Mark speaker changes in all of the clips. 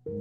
Speaker 1: Sri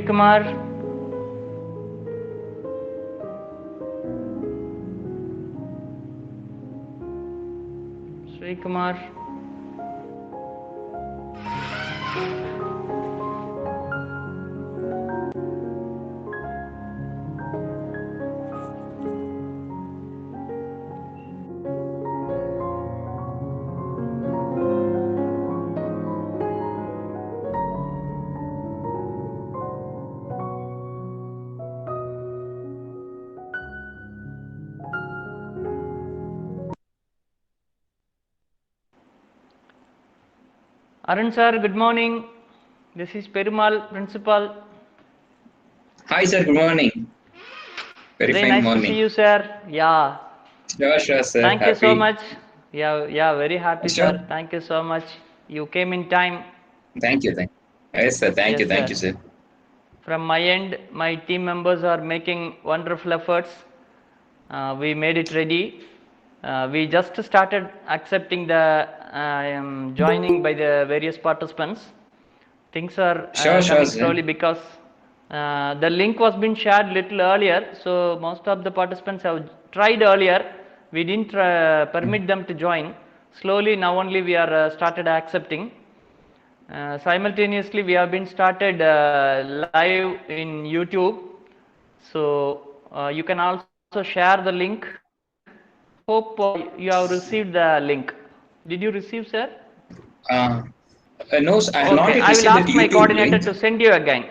Speaker 1: Kumar. Sri Kumar. Arun sir, good morning. This is Perumal, principal.
Speaker 2: Hi sir, good morning. Very fine
Speaker 1: nice
Speaker 2: morning.
Speaker 1: To see you, sir. Yeah.
Speaker 2: Sure, sir.
Speaker 1: Thank
Speaker 2: Happy.
Speaker 1: you so much. Yeah, very happy,
Speaker 2: Sure.
Speaker 1: sir. Thank you so much. You came in time.
Speaker 2: Thank you. Yes, sir. Thank you, sir.
Speaker 1: From my end, my team members are making wonderful efforts. We made it ready. We just started accepting the joining by the various participants. Things are coming slowly because the link was been shared little earlier, so most of the participants have tried earlier. We didn't permit them to join. Slowly now only we are started accepting. Simultaneously we have been started live in YouTube, so you can also share the link. Hope you have received the link. Did you receive, sir?
Speaker 2: No, I have not
Speaker 1: Okay,
Speaker 2: yet
Speaker 1: I will
Speaker 2: received
Speaker 1: ask
Speaker 2: that
Speaker 1: my
Speaker 2: YouTube
Speaker 1: coordinator
Speaker 2: link.
Speaker 1: to send you again.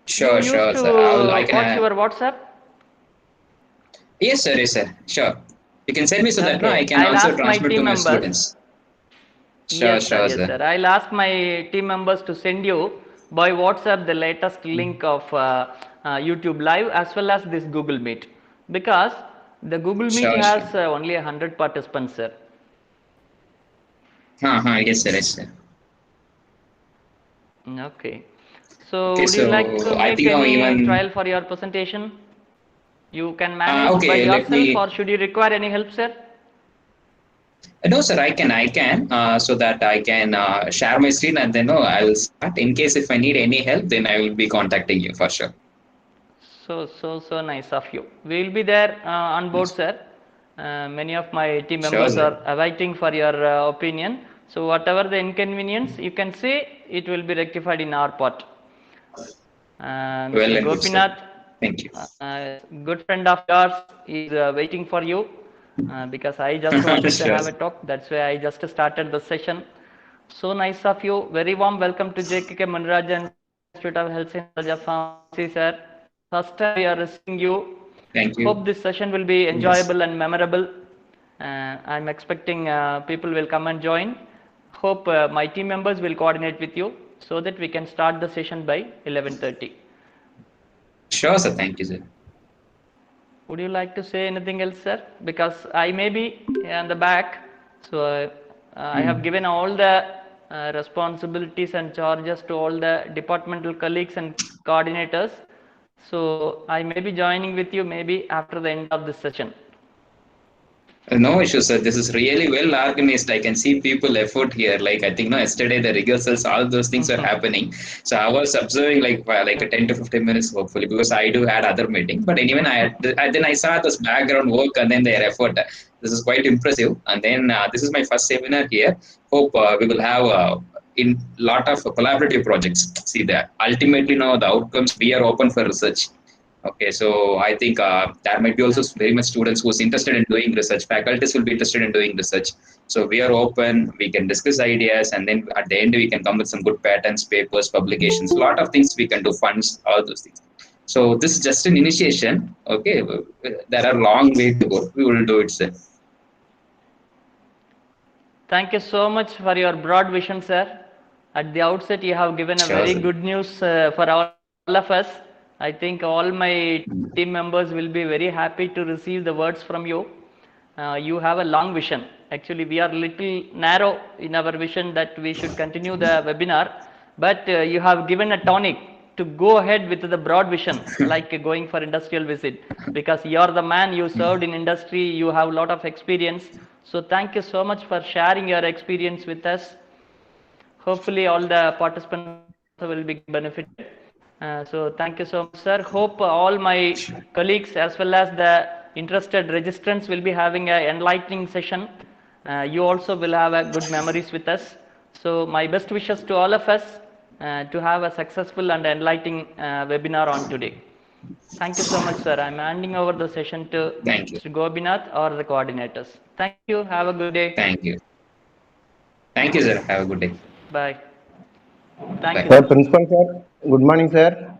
Speaker 2: Sure,
Speaker 1: you used to
Speaker 2: sir.
Speaker 1: watch your WhatsApp?
Speaker 2: Yes, sir. Sure. You can send me so that I can
Speaker 1: I'll
Speaker 2: also
Speaker 1: ask my
Speaker 2: transmit to
Speaker 1: team
Speaker 2: my
Speaker 1: members.
Speaker 2: students.
Speaker 1: Yes, sir. I'll ask my team members to send you by WhatsApp the latest link of YouTube Live as well as this Google Meet, because the Google Meet has only 100 participants, sir.
Speaker 2: Yes, sir.
Speaker 1: Okay. So would you like to make any trial for your presentation? You can manage by yourself, or should you require any help, sir?
Speaker 2: No, sir, I can, so that I can share my screen, and then I will start. In case if I need any help, then I will be contacting you for sure.
Speaker 1: So nice of you. We will be there on board, sir. Many of my team members are awaiting for your opinion. So whatever the inconvenience you can say, it will be rectified in our part. Mr. Gopinath,
Speaker 2: thank you.
Speaker 1: Good friend of yours, is waiting for you. because I just wanted to
Speaker 2: Sure.
Speaker 1: have a talk. That's why I just started the session. So nice of you. Very warm welcome to JKK Manraja Institute of Health Science College of Pharmacy, sir. First time we are receiving you.
Speaker 2: Thank
Speaker 1: Hope
Speaker 2: you.
Speaker 1: this session will be
Speaker 2: Yes.
Speaker 1: enjoyable and memorable. I'm expecting people will come and join. Hope my team members will coordinate with you so that we can start the session by 11:30.
Speaker 2: Sure, sir. Thank you, sir.
Speaker 1: Would you like to say anything else, sir? Because I may be in the back, so I have
Speaker 2: Mm.
Speaker 1: given all the responsibilities and charges to all the departmental colleagues and coordinators. So I may be joining with you maybe after the end of this session.
Speaker 2: No issue, sir. This is really well organized. I can see people effort here. Like I think no, yesterday the rehearsals, all those things were happening. So I was observing like a 10 to 15 minutes, hopefully, because I do had other meeting. But anyway, then I saw this background work and then their effort. This is quite impressive. And then this is my first seminar here. Hope we will have in lot of collaborative projects. See that ultimately now the outcomes we are open for research. Okay, so I think there might be also very much students who's interested in doing research. Faculties will be interested in doing research. So we are open. We can discuss ideas, and then at the end we can come with some good patents, papers, publications. A lot of things we can do, funds, all those things. So this is just an initiation. Okay, there are long way to go. We will do it, sir.
Speaker 1: Thank you so much for your broad vision, sir. At the outset, you have given a
Speaker 2: Sure,
Speaker 1: very
Speaker 2: sir.
Speaker 1: good news for all of us. I think all my team members will be very happy to receive the words from you. You have a long vision. Actually, we are little narrow in our vision that we should continue the webinar, but you have given a tonic to go ahead with the broad vision, like going for industrial visit, because you are the man. You served in industry. You have a lot of experience. So thank you so much for sharing your experience with us. Hopefully all the participants also will be getting benefited. So thank you so much, sir. Hope all my colleagues as well as the interested registrants will be having a enlightening session. You also will have a good memories with us. So my best wishes to all of us to have a successful and enlightening webinar on today. Thank you so much, sir. I'm handing over the session to
Speaker 2: Thank you.
Speaker 1: Mr. Gobinath or the coordinators. Thank you. Have a good day.
Speaker 2: Thank you. Thank you, sir. Have a good day.
Speaker 1: Bye. Thank you,
Speaker 2: Bye.
Speaker 3: Sir,
Speaker 1: sir.
Speaker 3: Principal Sir, good morning, sir.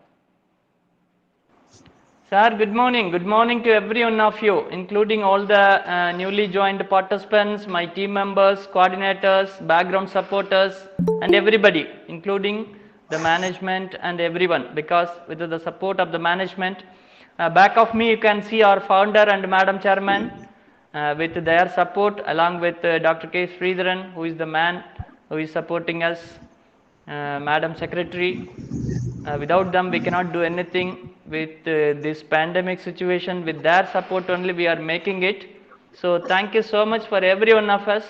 Speaker 1: Sir, good morning. Good morning to every one of you, including all the newly joined participants, my team members, coordinators, background supporters, and everybody, including the management and everyone, because with the support of the management, back of me you can see our founder and Madam Chairman, with their support along with Dr. K. Sridharan, who is the man who is supporting us, Madam Secretary. Without them, we cannot do anything with this pandemic situation. With their support only, we are making it. So thank you so much for every one of us.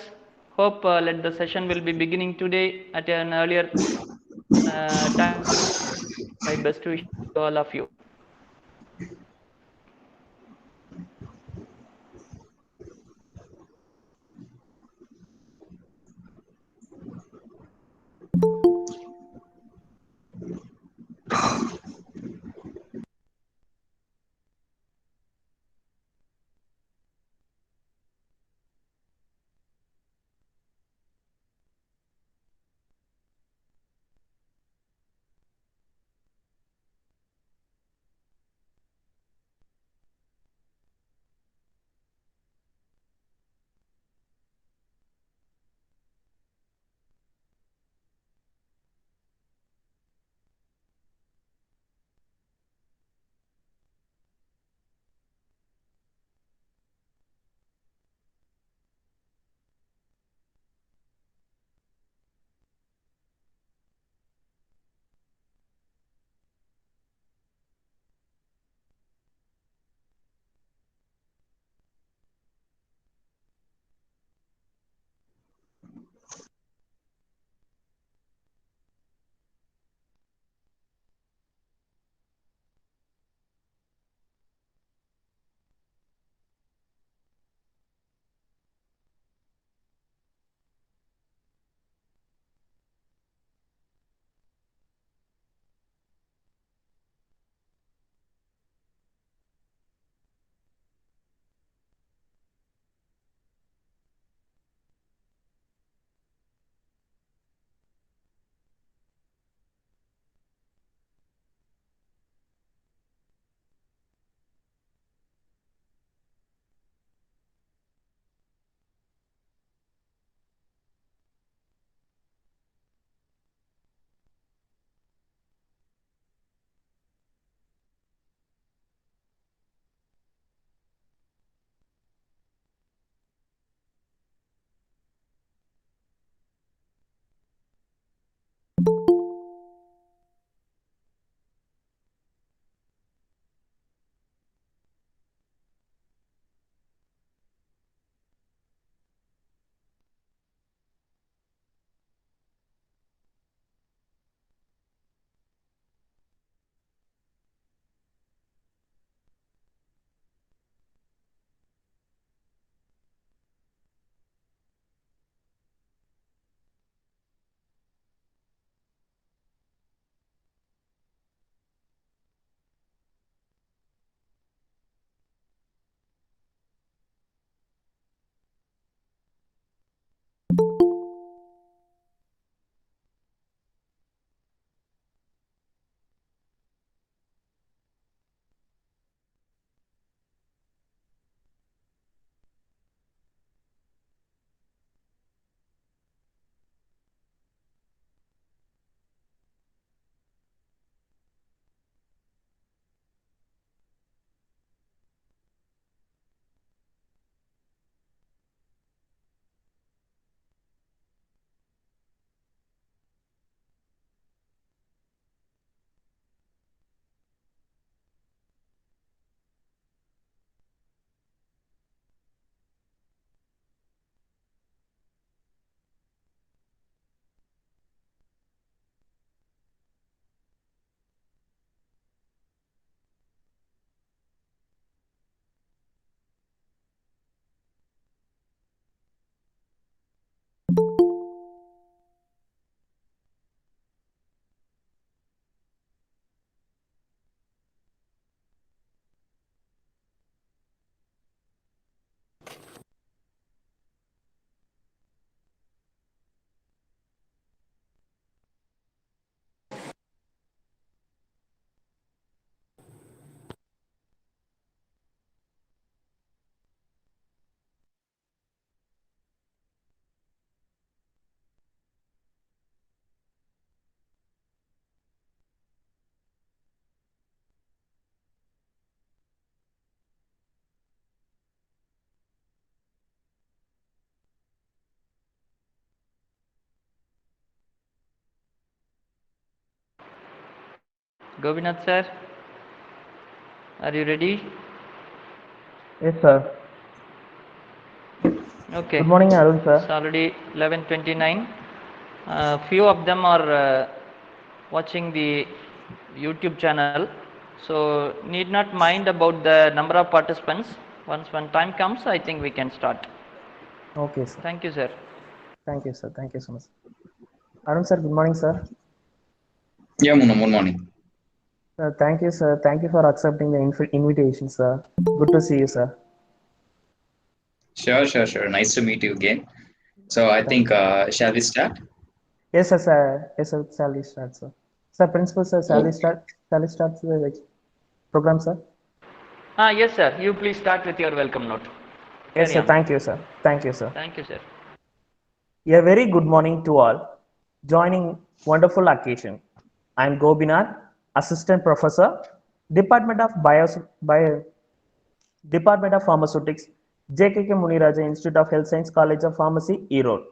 Speaker 1: Hope let the session will be beginning today at an earlier time. My best wishes to all of you. Govinath sir, are you ready?
Speaker 4: Yes, sir.
Speaker 1: Okay.
Speaker 4: Good morning, Arun, sir.
Speaker 1: It's already 11:29. Few of them are watching the YouTube channel, so need not mind about the number of participants. Once when time comes, I think we can start.
Speaker 4: Okay, sir.
Speaker 1: Thank you, sir.
Speaker 4: Thank you, sir. Thank you so much. Arun, sir. Good morning, sir.
Speaker 2: Yeah, Mona, good morning.
Speaker 4: Thank you, sir. Thank you for accepting the invitation, sir. Good to see you, sir.
Speaker 2: Sure. Nice to meet you again. So I think, shall we start?
Speaker 4: Yes, sir. Yes, sir. Shall we start, sir? Sir, principal, sir. Shall we
Speaker 2: Okay.
Speaker 4: start? Shall we start the program, sir?
Speaker 1: Yes, sir. You please start with your welcome note.
Speaker 4: Yes,
Speaker 1: Carry
Speaker 4: sir.
Speaker 1: on.
Speaker 4: Thank you, sir. Thank you, sir.
Speaker 1: Thank you, sir.
Speaker 4: A very good morning to all. Joining wonderful occasion. I am Gobinar, Assistant Professor, Department of Department of Pharmaceutics, JKKMIHSCP Institute of Health Science College of Pharmacy, Erode.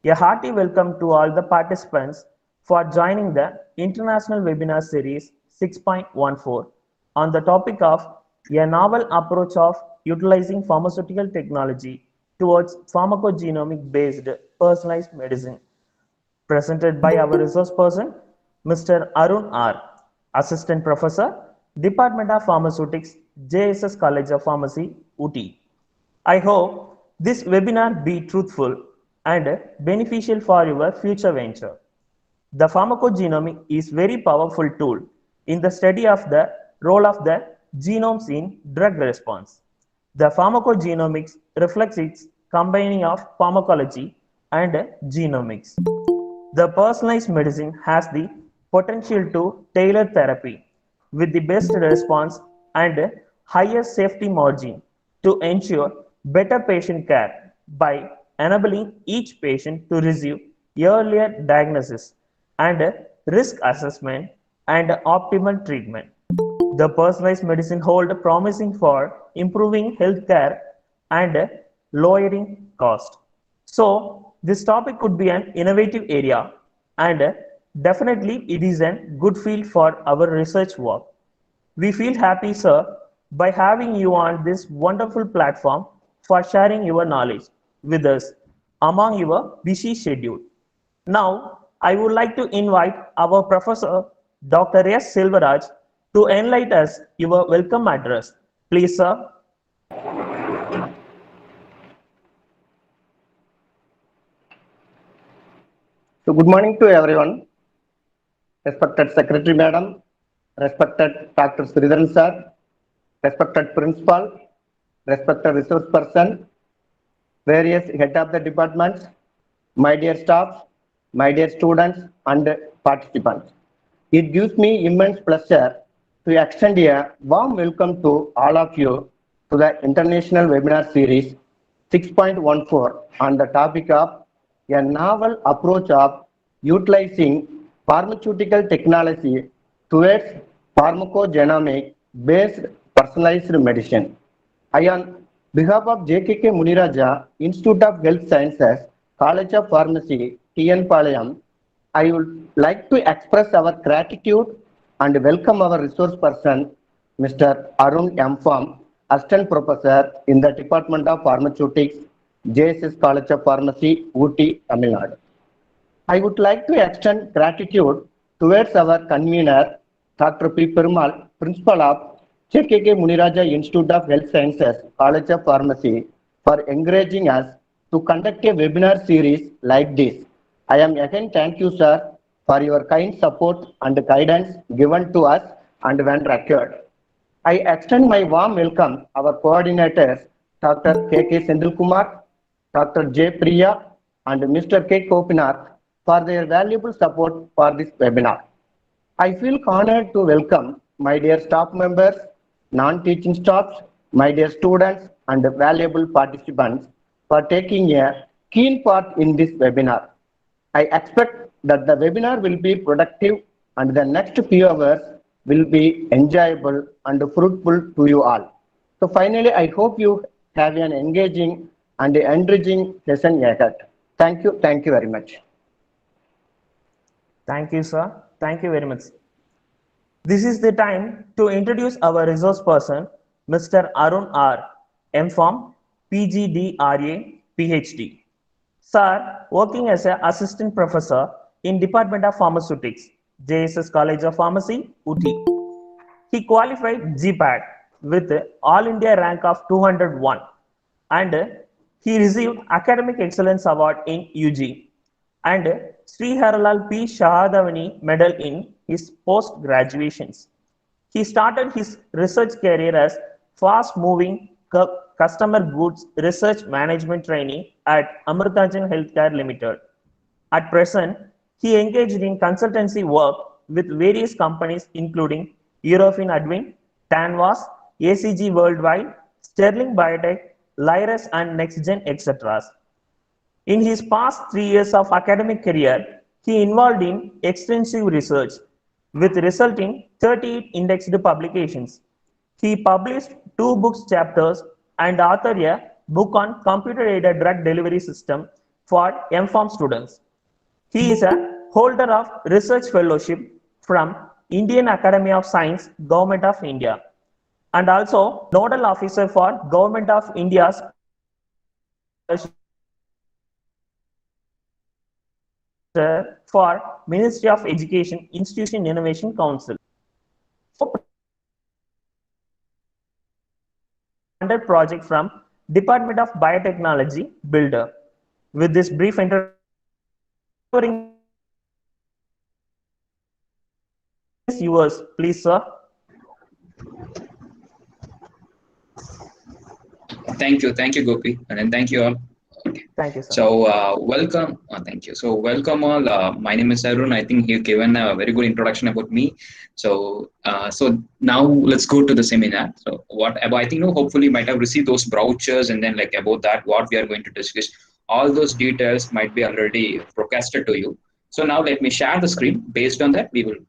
Speaker 4: A hearty welcome to all the participants for joining the International Webinar Series 6.14 on the topic of a novel approach of utilizing pharmaceutical technology towards pharmacogenomic based personalized medicine, presented by our resource person, Mr. Arun R., Assistant Professor, Department of Pharmaceutics, JSS College of Pharmacy, Ooty. I hope this webinar be truthful and beneficial for your future venture. The pharmacogenomic is very powerful tool in the study of the role of the genomes in drug response. The pharmacogenomics reflects its combining of pharmacology and genomics. The personalized medicine has the potential to tailor therapy with the best response and highest safety margin to ensure better patient care by enabling each patient to receive earlier diagnosis and risk assessment and optimal treatment. The personalized medicine hold promising for improving healthcare and lowering cost. So this topic could be an innovative area and definitely it is a good field for our research work. We feel happy, sir, by having you on this wonderful platform for sharing your knowledge with us among your busy schedule. Now, I would like to invite our Professor Dr. S. Silvaraj to enlighten us your welcome address. Please, sir.
Speaker 3: So, good morning to everyone. Respected Secretary Madam, respected Dr. Sridharan Sir, respected Principal, respected resource person, various head of the departments, my dear staff, my dear students and participants. It gives me immense pleasure to extend a warm welcome to all of you to the International Webinar Series 6.14 on the topic of a novel approach of utilizing pharmaceutical technology towards pharmacogenomic based personalized medicine. I, on behalf of JKK Muniraja, Institute of Health Sciences, College of Pharmacy, TN Palayam, I would like to express our gratitude and welcome our resource person, Mr. Arun M. Pham, Assistant Professor in the Department of Pharmaceutics, JSS College of Pharmacy, Ooty, Tamil Nadu. I would like to extend gratitude towards our convener, Dr. P. Perumal, Principal of JKK Muniraja Institute of Health Sciences, College of Pharmacy, for encouraging us to conduct a webinar series like this. I am again thank you, sir, for your kind support and guidance given to us and when required. I extend my warm welcome our coordinators, Dr. K.K. Sendilkumar, Dr. J. Priya, and Mr. K. Kopinath for their valuable support for this webinar. I feel honored to welcome my dear staff members, non-teaching staffs, my dear students, and valuable participants for taking a keen part in this webinar. I expect that the webinar will be productive and the next few hours will be enjoyable and fruitful to you all. So finally, I hope you have an engaging and enriching session ahead. Thank you very much.
Speaker 4: Thank you, sir. Thank you very much. This is the time to introduce our resource person, Mr. Arun R. M.Pharm, PGDRA, PhD. Sir, working as an assistant professor in Department of Pharmaceutics, JSS College of Pharmacy, Uti. He qualified GPAT with All India rank of 201 and he received Academic Excellence Award in UG and Sri Haralal P. Shahadavani Medal in his post graduations. He started his research career as fast-moving customer goods research management trainee at Amritajan Healthcare Limited. At present, he engaged in consultancy work with various companies including Eurofin Advin, Tanvas, ACG Worldwide, Sterling Biotech, Lyris and NextGen, etc. In his past 3 years of academic career, he involved in extensive research with resulting 38 indexed publications. He published 2 books chapters and authored a book on computer-aided drug delivery system for M.Pharm students. He is a holder of research fellowship from Indian Academy of Science, Government of India, and also nodal officer for Government of India's for Ministry of Education Institution Innovation Council. Under project from Department of Biotechnology, Builder. With this brief introduction, yours, please, sir.
Speaker 2: Thank you, Gopi, and then thank you all. Okay.
Speaker 4: Thank you, sir.
Speaker 2: So welcome. Thank you. So welcome all. My name is Arun. I think you've given a very good introduction about me. So now let's go to the seminar. So I think hopefully you might have received those brochures, and then like about that what we are going to discuss. All those details might be already broadcasted to you. So now let me share the screen. Based on that, we will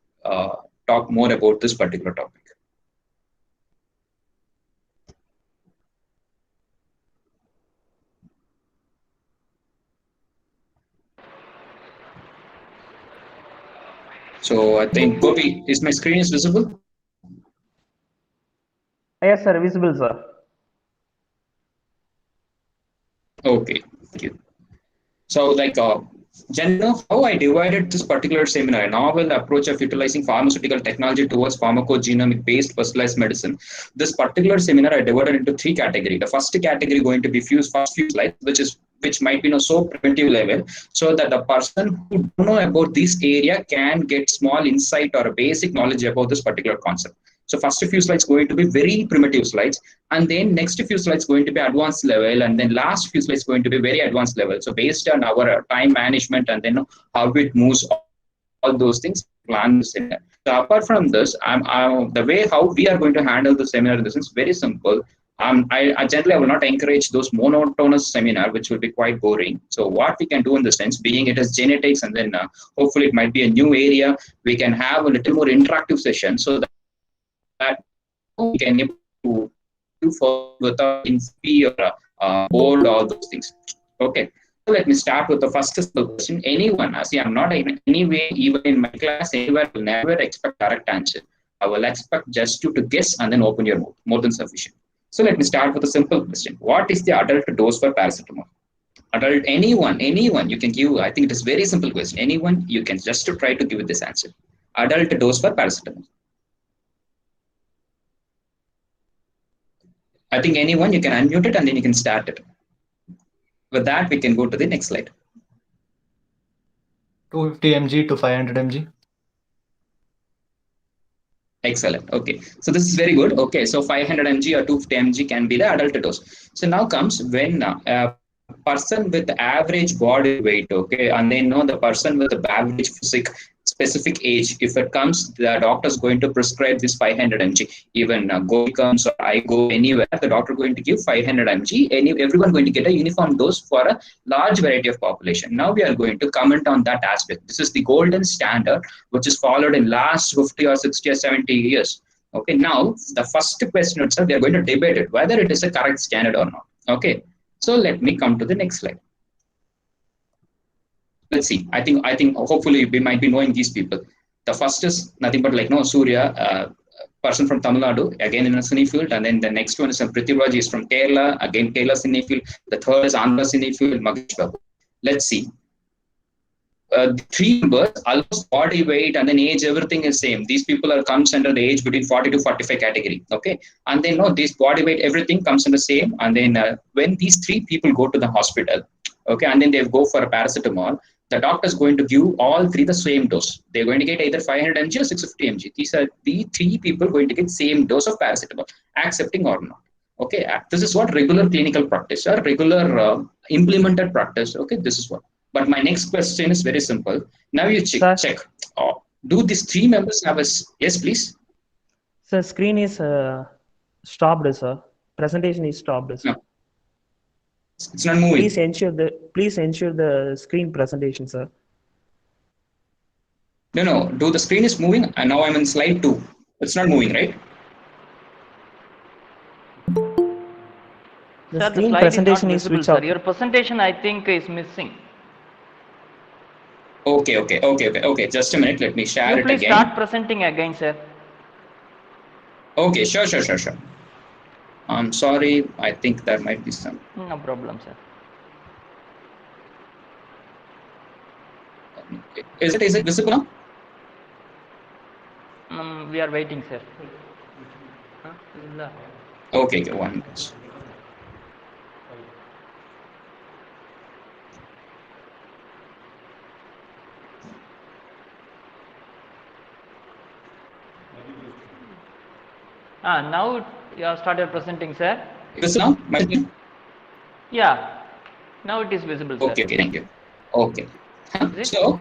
Speaker 2: talk more about this particular topic. So I think, Gopi, is my screen is visible?
Speaker 4: Yes, sir, visible, sir.
Speaker 2: Okay, thank you. So like, how I divided this particular seminar, a novel approach of utilizing pharmaceutical technology towards pharmacogenomic-based personalized medicine. This particular seminar I divided into 3 categories. The first category going to be first few slides, which might be so primitive level, so that the person who don't know about this area can get small insight or a basic knowledge about this particular concept. So first few slides going to be very primitive slides, and then next few slides going to be advanced level, and then last few slides going to be very advanced level. So based on our time management and then how it moves, all those things, plan the seminar. So apart from this, the way how we are going to handle the seminar, this is very simple. I generally will not encourage those monotonous seminar, which will be quite boring. So what we can do in the sense, being it as genetics, and then hopefully it might be a new area, we can have a little more interactive session, so that we can able to do for without INSP or board, all those things. Okay. So let me start with the first question. Anyone, see, I'm not in any way, even in my class, anywhere, will never expect direct answer. I will expect just you to guess and then open your mouth. More than sufficient. So let me start with a simple question. What is the adult dose for paracetamol? Adult, anyone, you can give. I think it is very simple question. Anyone, you can just to try to give this answer. Adult dose for paracetamol. I think anyone, you can unmute it and then you can start it. With that, we can go to the next slide.
Speaker 5: 250 mg to 500 mg.
Speaker 2: Excellent. Okay. So this is very good. Okay. So 500 mg or 250 mg can be the adult dose. So now comes when a person with average body weight, okay, and then the person with the average specific age, if it comes, the doctor is going to prescribe this 500 mg. Even Go comes or I go anywhere, the doctor going to give 500 mg. Everyone going to get a uniform dose for a large variety of population. Now we are going to comment on that aspect. This is the golden standard, which is followed in last 50 or 60 or 70 years. Okay. Now the first question itself, we are going to debate it, whether it is a correct standard or not. Okay. So let me come to the next slide. Let's see. I think hopefully we might be knowing these people. The first is nothing but like no Surya, person from Tamil Nadu, again in a cine field, and then the next one is Prithviraj is from Kerala, again Kerala cine field. The third is Andhra cine field, Magesh Babu. Let's see. The three members, almost body weight and then age, everything is same. These people are comes under the age between 40 to 45 category. Okay, and then no, this body weight, everything comes in the same. And then when these three people go to the hospital, okay, and then they go for a paracetamol, the doctor is going to give all three the same dose. They're going to get either 500 mg or 650 mg. These are the three people going to get same dose of paracetamol, accepting or not. Okay, this is what regular clinical practice or regular implemented practice. Okay, this is what. But my next question is very simple. Now you check. Do these three members have a... Yes, please.
Speaker 4: Sir, screen is stopped, sir. Presentation is stopped, sir.
Speaker 2: No. It's not moving.
Speaker 4: Please ensure the screen presentation, sir.
Speaker 2: No. Do the screen is moving? And now I'm in slide 2. It's not moving, right?
Speaker 4: The
Speaker 1: Sir,
Speaker 4: screen
Speaker 1: the slide
Speaker 4: presentation
Speaker 1: is
Speaker 4: is
Speaker 1: not visible,
Speaker 4: switched off.
Speaker 1: sir. Your presentation, I think, is missing.
Speaker 2: Okay. Just a minute. Let me share it
Speaker 1: Please
Speaker 2: again.
Speaker 1: start presenting again, sir.
Speaker 2: Okay, sure. I'm sorry. I think there might be some...
Speaker 1: No problem, sir.
Speaker 2: Is it visible now?
Speaker 1: We are waiting, sir.
Speaker 2: Okay, 1 minute.
Speaker 1: Now you have started presenting, sir.
Speaker 2: This now?
Speaker 1: Yeah. Now it is visible, sir.
Speaker 2: Okay, thank you. Okay. So,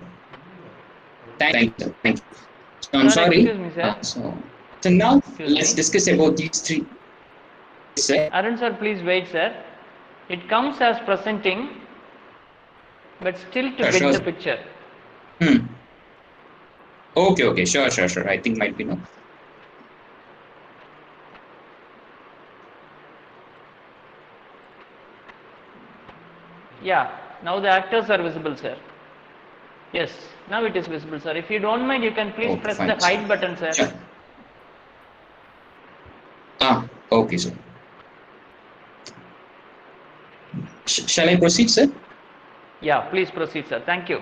Speaker 2: thank you. So, I'm
Speaker 1: Sir,
Speaker 2: sorry.
Speaker 1: excuse me, sir.
Speaker 2: So now let's discuss about these three. Sir.
Speaker 1: Arun sir, please wait, sir. It comes as presenting, but still to get the picture.
Speaker 2: Okay, sure. I think might be no.
Speaker 1: Yeah, now the actors are visible, sir. Yes, now it is visible, sir. If you don't mind, you can please press the hide button, sir.
Speaker 2: Sure. Okay, sir. Shall I proceed, sir?
Speaker 1: Yeah, please proceed, sir. Thank you.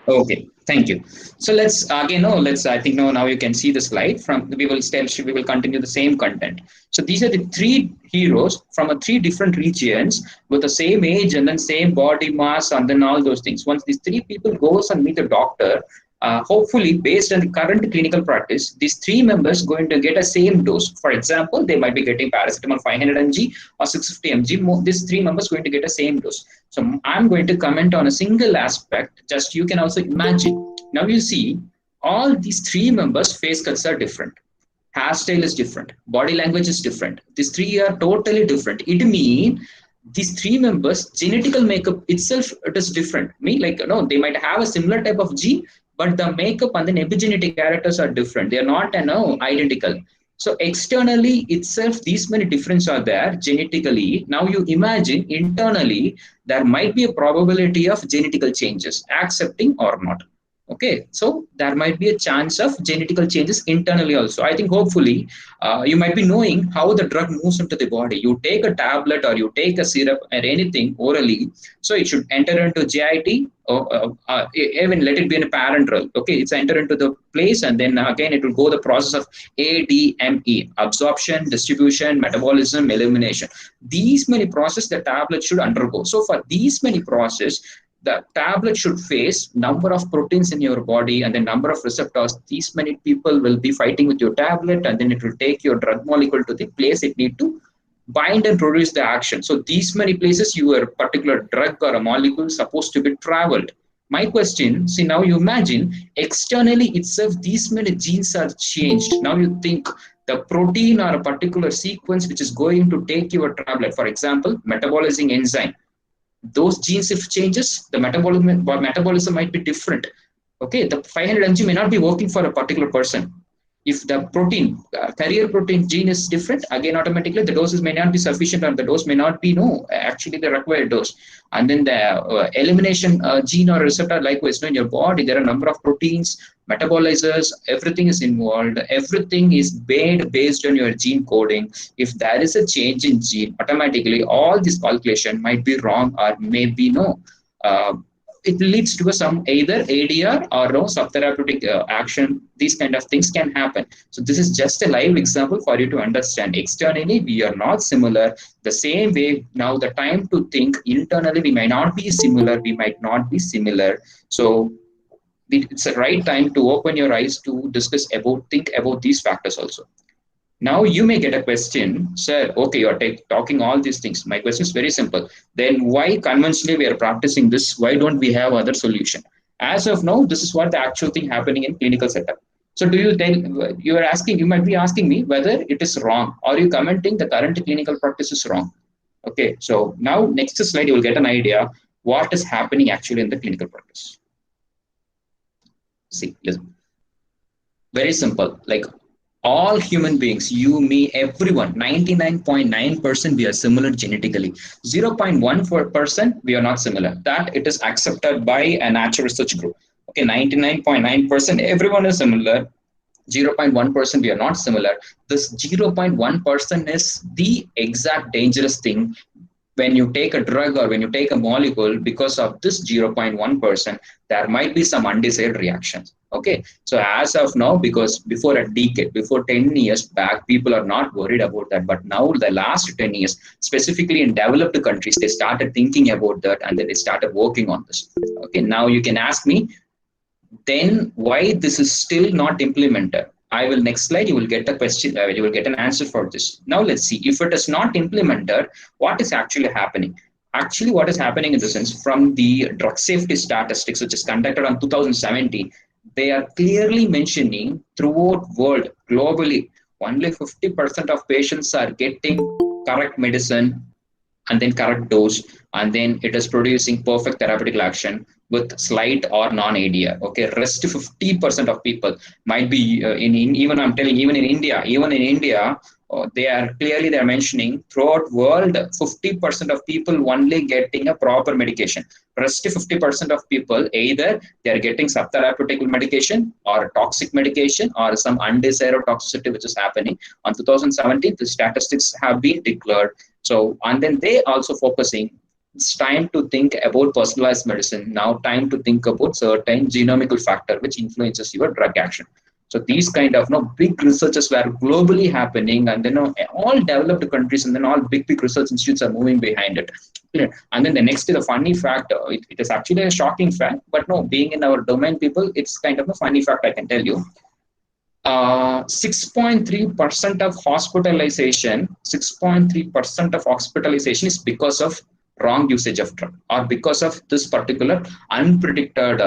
Speaker 2: Okay, thank you. So let's again I think now you can see the slide. We will continue the same content. So these are the three heroes from 3 different regions with the same age and then same body mass and then all those things. Once these 3 people goes and meet the doctor, hopefully based on the current clinical practice, these 3 members going to get a same dose. For example, they might be getting paracetamol 500 mg or 650 mg. These 3 members going to get a same dose. So I'm going to comment on a single aspect. Just you can also imagine. Now you see all these 3 members' face cuts are different. Hairstyle is different. Body language is different. These 3 are totally different. It means these 3 members' genetical makeup itself, it is different. They might have a similar type of gene, but the makeup and the epigenetic characters are different. They are not identical. So externally itself, these many differences are there genetically. Now you imagine internally, there might be a probability of genetical changes, accepting or not. Okay, so there might be a chance of genetical changes internally also. I think hopefully you might be knowing how the drug moves into the body. You take a tablet or you take a syrup or anything orally, so it should enter into JIT or even let it be in a parenteral. Okay, it's enter into the place and then again it will go the process of ADME, absorption, distribution, metabolism, elimination. These many processes the tablet should undergo. So for these many processes, the tablet should face number of proteins in your body and the number of receptors. These many people will be fighting with your tablet, and then it will take your drug molecule to the place it need to bind and produce the action. So these many places your particular drug or a molecule supposed to be traveled. My question, see now you imagine externally itself these many genes are changed. Now you think the protein or a particular sequence which is going to take your tablet, for example, metabolizing enzyme, those genes if changes, the metabolism might be different. Okay, the 500 mg may not be working for a particular person. If the protein, carrier protein gene is different, again automatically the doses may not be sufficient, or the dose may not be actually the required dose. And then the elimination gene or receptor, likewise, in your body there are a number of proteins, metabolizers, everything is involved. Everything is made based on your gene coding. If there is a change in gene, automatically all this calculation might be wrong or may be uh, it leads to some either ADR or no subtherapeutic action. These kind of things can happen. So this is just a live example for you to understand. Externally, we are not similar. The same way, now the time to think internally, we may not be similar. We might not be similar. So it's the right time to open your eyes to discuss about, think about these factors also. Now you may get a question, sir, okay, you're talking all these things. My question is very simple. Then why conventionally we are practicing this? Why don't we have other solution? As of now, this is what the actual thing happening in clinical setup. So do you tell, you might be asking me whether it is wrong, or you commenting the current clinical practice is wrong. Okay, so now next slide, you will get an idea what is happening actually in the clinical practice. See, listen. Very simple, like all human beings, you, me, everyone, 99.9% we are similar genetically. 0.14% we are not similar. That it is accepted by a natural research group. Okay, 99.9% everyone is similar. 0.1% we are not similar. This 0.1% is the exact dangerous thing. When you take a drug or when you take a molecule, because of this 0.1%, there might be some undesired reactions. Okay, so as of now, because before a decade, before 10 years back, people are not worried about that. But now the last 10 years, specifically in developed countries, they started thinking about that, and then they started working on this. Okay, now you can ask me, then why this is still not implemented? I will next slide, you will get a question, you will get an answer for this. Now let's see, if it is not implemented, what is actually happening? Actually, what is happening in the sense, from the drug safety statistics, which is conducted on 2017, they are clearly mentioning throughout world, globally, only 50% of patients are getting correct medicine and then correct dose, and then it is producing perfect therapeutic action with slight or non-ADR. Okay, rest 50% of people might be even I'm telling, even in India, they are mentioning throughout world, 50% of people only getting a proper medication. Rest 50% of people, either they are getting subtherapeutic medication or toxic medication or some undesired toxicity which is happening. On 2017, the statistics have been declared. So, and then they also focusing, it's time to think about personalized medicine. Now time to think about certain genomical factor which influences your drug action. So these kind of big researches were globally happening, and then all developed countries and then all big research institutes are moving behind it. And then the next is the funny fact. It is actually a shocking fact, but no, being in our domain, people, it's kind of a funny fact I can tell you. 6.3% of hospitalization, 6.3% of hospitalization is because of wrong usage of drug, or because of this particular unpredicted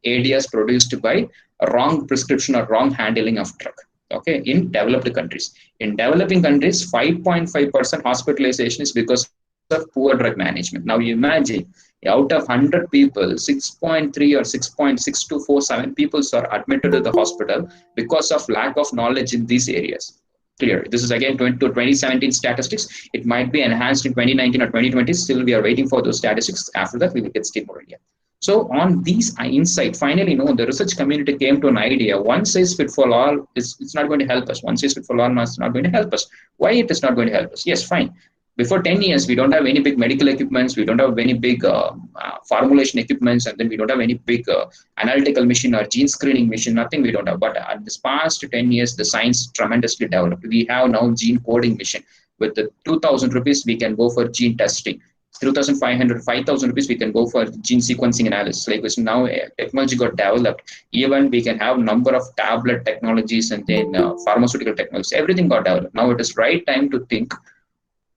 Speaker 2: ADS produced by a wrong prescription or wrong handling of drug. Okay, in developed countries. In developing countries, 5.5% hospitalization is because of poor drug management. Now you imagine, out of 100 people, 6.3 or 6.6247 people are admitted to the hospital because of lack of knowledge in these areas. Clear. This is again 2017 statistics. It might be enhanced in 2019 or 2020. Still, we are waiting for those statistics. After that, we will get still more idea. So on these insight, finally, the research community came to an idea. One size fit for all it's not going to help us. One size fit for all is not going to help us. Why it is not going to help us? Yes, fine. Before 10 years, we don't have any big medical equipments. We don't have any big formulation equipments, and then we don't have any big analytical machine or gene screening machine. Nothing we don't have. But at this past 10 years, the science tremendously developed. We have now gene coding machine. With the 2,000 rupees, we can go for gene testing. 3,500, 5,000 rupees, we can go for gene sequencing analysis. Like this, now technology got developed. Even we can have number of tablet technologies and then pharmaceutical technologies. Everything got developed. Now it is right time to think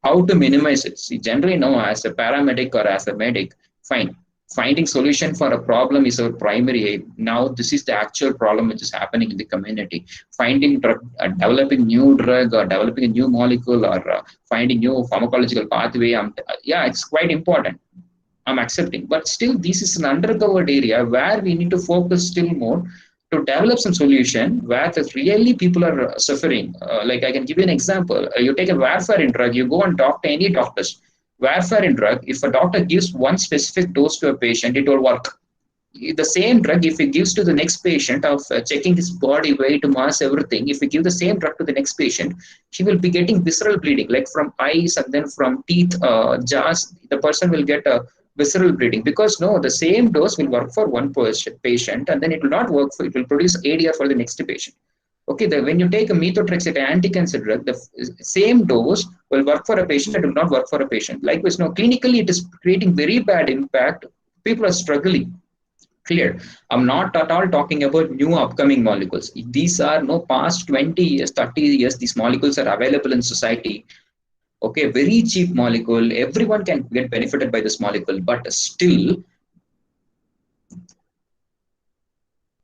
Speaker 2: how to minimize it. See, generally, as a paramedic or as a medic, fine. Finding solution for a problem is our primary aim. Now, this is the actual problem which is happening in the community. Finding drug, developing new drug or developing a new molecule or finding new pharmacological pathway. Yeah, it's quite important. I'm accepting. But still, this is an undercovered area where we need to focus still more. to develop some solution where the really people are suffering. Like I can give you an example. You take a warfarin drug, you go and talk to any doctors. Warfarin drug, if a doctor gives one specific dose to a patient, it will work. The same drug, if it gives to the next patient of checking his body weight, mass, everything, if we give the same drug to the next patient, he will be getting visceral bleeding, like from eyes and then from teeth, jaws. The person will get a visceral bleeding because no, the same dose will work for one patient and then it will not work for, it will produce ADR for the next patient. Okay, when you take a methotrexate, an anti-cancer drug, the same dose will work for a patient and will not work for a patient. Likewise, no, clinically it is creating very bad impact. People are struggling. Clear. I'm not at all talking about new upcoming molecules. These are no past 20 years, 30 years. These molecules are available in society. Okay, very cheap molecule. Everyone can get benefited by this molecule, but still,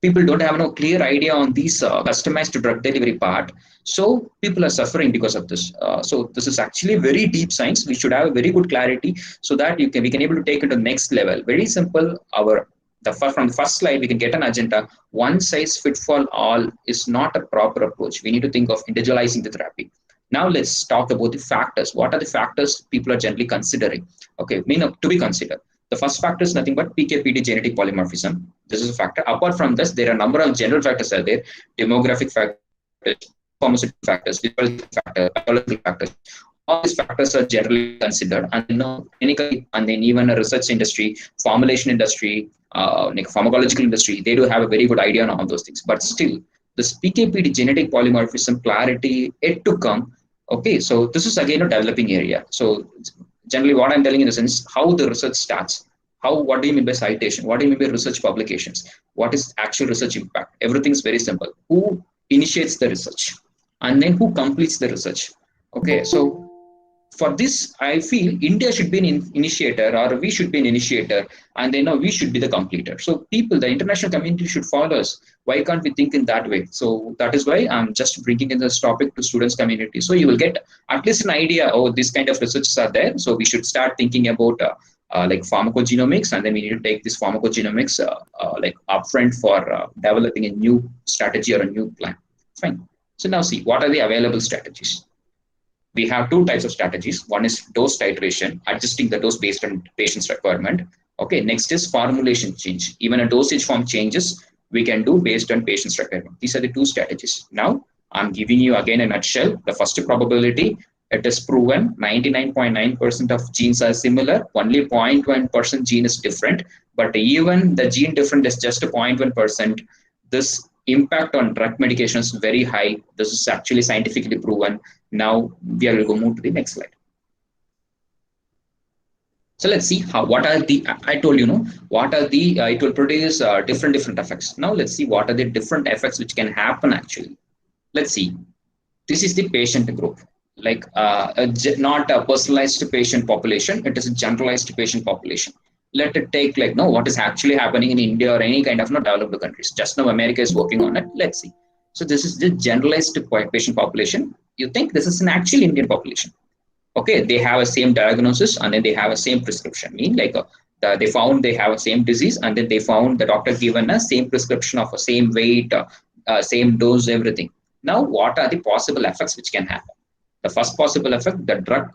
Speaker 2: people don't have no clear idea on these customized drug delivery part. So people are suffering because of this. So this is actually very deep science. We should have a very good clarity so that we can able to take it to the next level. Very simple. From the first slide, we can get an agenda. One size fit for all is not a proper approach. We need to think of individualizing the therapy. Now let's talk about the factors. What are the factors people are generally considering? Okay, to be considered. The first factor is nothing but PKPD genetic polymorphism. This is a factor. Apart from this, there are a number of general factors are there. Demographic factors, pharmaceutical factors, physiological factors, biological factors. All these factors are generally considered, and clinically, and then even a research industry, formulation industry, like pharmacological industry, they do have a very good idea on all those things. But still, this PKPD genetic polymorphism clarity yet to come. Okay, so this is again a developing area. So generally, what I'm telling in the sense how the research starts. What do you mean by citation? What do you mean by research publications? What is actual research impact? Everything is very simple. Who initiates the research, and then who completes the research? Okay, so for this, I feel India should be an initiator, or we should be an initiator, and then we should be the completer. So people, the international community should follow us. Why can't we think in that way? So that is why I'm just bringing in this topic to students community. So you will get at least an idea, this kind of researches are there. So we should start thinking about like pharmacogenomics, and then we need to take this pharmacogenomics like upfront for developing a new strategy or a new plan. Fine. So now see, what are the available strategies? We have two types of strategies. One is dose titration, adjusting the dose based on patient's requirement. Okay, next is formulation change. Even a dosage form changes, we can do based on patient's requirement. These are the two strategies. Now, I'm giving you again a nutshell. The first probability, it is proven 99.9% of genes are similar. Only 0.1% gene is different. But even the gene different is just 0.1%. This impact on drug medication is very high. This is actually scientifically proven. Now we are going to move to the next slide. So let's see what are the, I told you, what are the, it will produce different effects. Now let's see what are the different effects which can happen actually. Let's see. This is the patient group, like not a personalized patient population. It is a generalized patient population. Let it take what is actually happening in India or any kind of developed countries. Just now America is working on it. Let's see. So this is the generalized patient population. You think this is an actual Indian population. Okay, they have a same diagnosis and then they have a same prescription. They found they have a same disease and then they found the doctor given a same prescription of a same weight, same dose, everything. Now, what are the possible effects which can happen? The first possible effect, the drug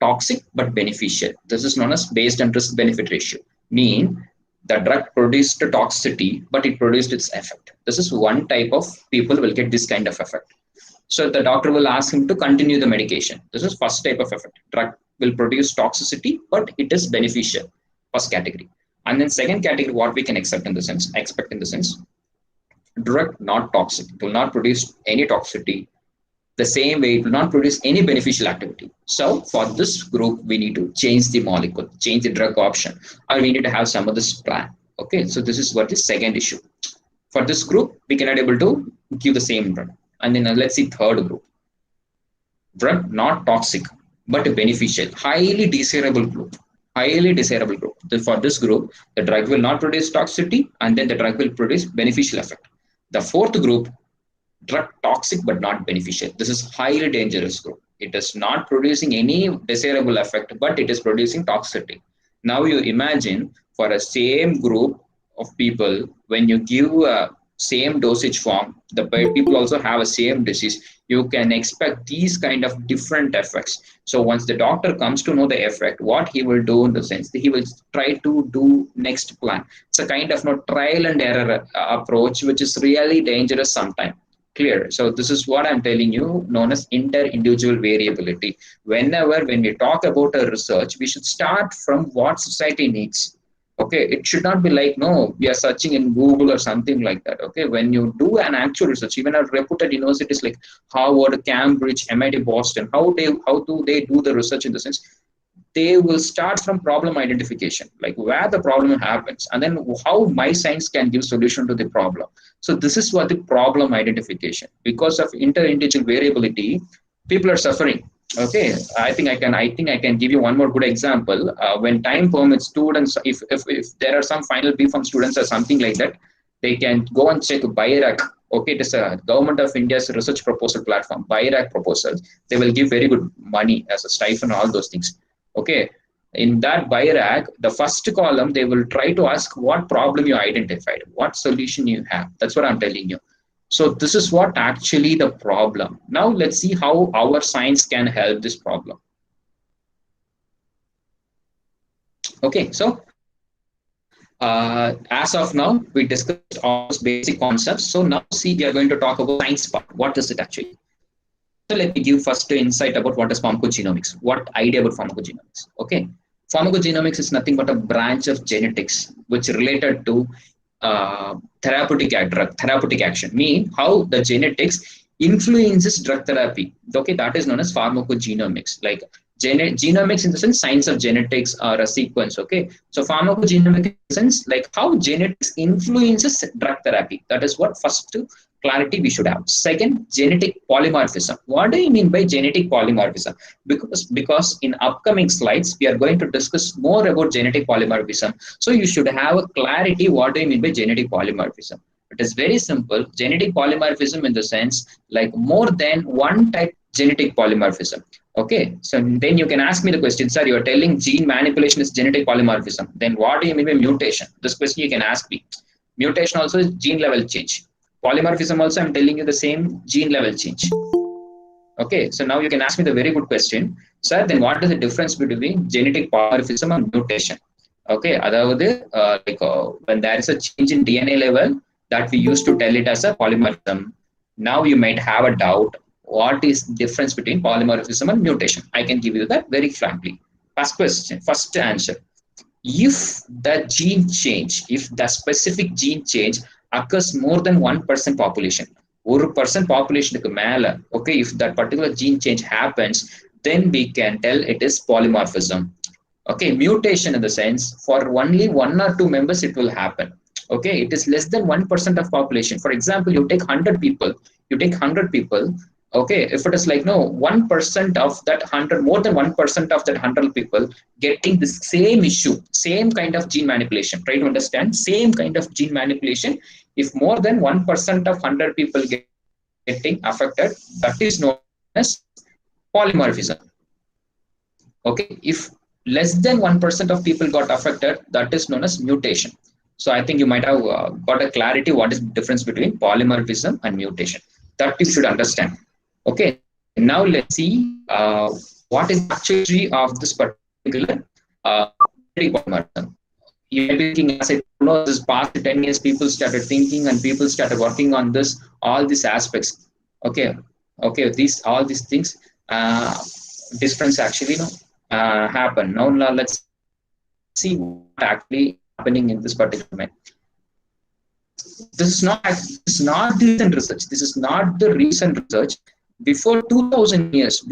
Speaker 2: toxic but beneficial. This is known as based on risk benefit ratio. Mean the drug produced toxicity, but it produced its effect. This is one type of people will get this kind of effect. So the doctor will ask him to continue the medication. This is first type of effect. Drug will produce toxicity, but it is beneficial. First category. And then second category, what we can expect in the sense, drug not toxic. It will not produce any toxicity. The same way, it will not produce any beneficial activity. So for this group, we need to change the molecule, change the drug option, or we need to have some of this plan. Okay, so this is what the second issue. For this group, we cannot able to give the same drug. And then let's see third group. Drug not toxic, but beneficial, highly desirable group. Highly desirable group. For this group, the drug will not produce toxicity, and then the drug will produce beneficial effect. The fourth group, drug toxic but not beneficial. This is highly dangerous group. It is not producing any desirable effect, but it is producing toxicity. Now you imagine for a same group of people, when you give same dosage form, the people also have a same disease, you can expect these kind of different effects. So once the doctor comes to know the effect, what he will do in the sense that he will try to do next plan. It's a kind of no trial and error approach, which is really dangerous sometimes. Clear. So this is what I'm telling you, known as inter-individual variability. When we talk about a research, we should start from what society needs. Okay, it should not be like, no, we are searching in Google or something like that. Okay, when you do an actual research, even at reputed universities like Harvard, Cambridge, MIT, Boston, how do they do the research in the sense? They will start from problem identification, like where the problem happens, and then how my science can give solution to the problem. So this is what the problem identification. Because of inter-individual variability, people are suffering. Okay, I think I can give you one more good example. When time permits, students, if there are some final B from students or something like that, they can go and check BIRAC. Okay, it is a government of India's research proposal platform, BIRAC proposals. They will give very good money as a stipend, all those things. Okay, in that BIRAC, the first column, they will try to ask what problem you identified, what solution you have. That's what I'm telling you. So this is what actually the problem. Now let's see how our science can help this problem. Okay, so as of now, we discussed all those basic concepts. So now see, we are going to talk about science part. What is it actually? So let me give first insight about what is pharmacogenomics. What idea about pharmacogenomics? Okay, pharmacogenomics is nothing but a branch of genetics which related to therapeutic action. Mean how the genetics influences drug therapy. Okay, that is known as pharmacogenomics. Like genomics in the sense science of genetics or a sequence. Okay, so pharmacogenomics in the sense like how genetics influences drug therapy. That is what first clarity we should have. Second, genetic polymorphism. What do you mean by genetic polymorphism? Because in upcoming slides we are going to discuss more about genetic polymorphism. So you should have a clarity what do you mean by genetic polymorphism. It is very simple. Genetic polymorphism in the sense like more than one type genetic polymorphism. Okay, so then you can ask me the question, sir, you are telling gene manipulation is genetic polymorphism. Then what do you mean by mutation? This question you can ask me. Mutation also is gene level change. Polymorphism also, I'm telling you the same gene level change. Okay, so now you can ask me the very good question. Sir, then what is the difference between genetic polymorphism and mutation? Okay, when there is a change in DNA level that we used to tell it as a polymorphism. Now you might have a doubt. What is the difference between polymorphism and mutation? I can give you that very frankly. First question, first answer. If the gene change, if the specific gene change occurs more than 1% population, 1% population, okay, if that particular gene change happens, then we can tell it is polymorphism. Okay, mutation in the sense for only 1 or 2 members it will happen. Okay, it is less than 1% of population. For example, you take 100 people, okay, if it is like 1% of that 100, more than 1% of that 100 people getting the same issue, same kind of gene manipulation, try to understand, same kind of gene manipulation, if more than 1% of 100 people getting affected, that is known as polymorphism. Okay, if less than 1% of people got affected, that is known as mutation. So I think you might have got a clarity what is the difference between polymorphism and mutation. That you should understand. Okay, now let's see what is the actually of this particular polymorphism. You may be thinking, as I know, this past 10 years, people started thinking and people started working on this, all these aspects. Okay, all these things, difference actually happen. Now let's see what actually happening in this particular domain. This is not recent research. This is not the recent research. Before 2000 years,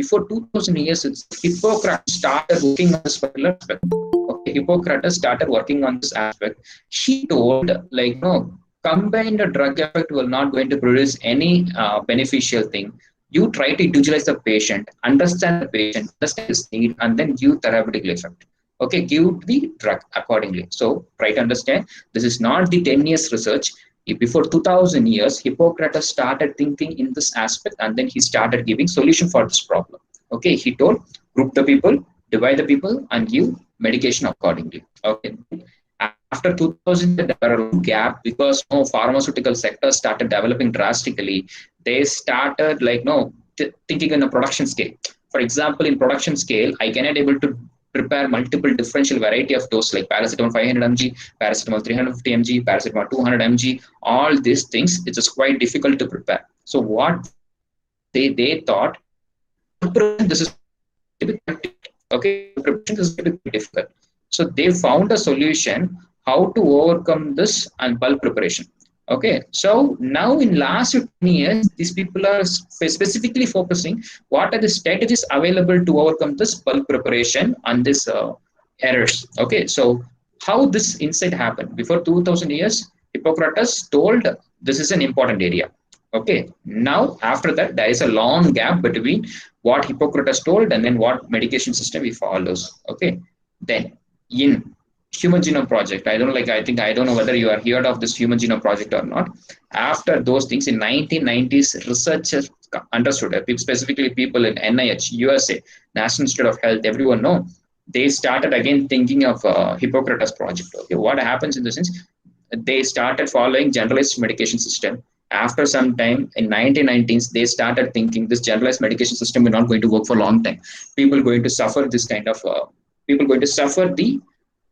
Speaker 2: it's Hippocrates started working on this particular aspect. Okay, Hippocrates started working on this aspect. He told, combined drug effect will not going to produce any beneficial thing. You try to individualize the patient, understand the patient, understand his need, and then give therapeutic effect. Okay, give the drug accordingly. So try to understand, this is not the 10 years research. Before 2000 years, Hippocrates started thinking in this aspect, and then he started giving solution for this problem. Okay, he told, group the people, divide the people, and give medication accordingly. Okay, after 2000, there were a gap because no pharmaceutical sector started developing drastically. They started like no thinking in a production scale. For example, in production scale, I cannot able to prepare multiple differential variety of dose like paracetamol 500 mg, paracetamol 350 mg, paracetamol 200 mg. All these things, it is quite difficult to prepare. So what they thought, this is okay, preparation is very difficult. So they found a solution how to overcome this and bulk preparation. Okay, so now in last 10 years, these people are specifically focusing what are the strategies available to overcome this bulk preparation and this errors. Okay, so how this insight happened before 2000 years, Hippocrates told this is an important area. Okay, now after that, there is a long gap between what Hippocrates told and then what medication system we follows. Okay, then in Human Genome Project, I don't know whether you are heard of this Human Genome Project or not. After those things in 1990s, researchers understood, specifically people in NIH, USA, National Institute of Health, everyone know, they started again thinking of Hippocrates project. Okay, what happens in the sense, they started following generalized medication system. After some time in 1990s, they started thinking this generalized medication system is not going to work for a long time. People going to suffer this kind of people going to suffer the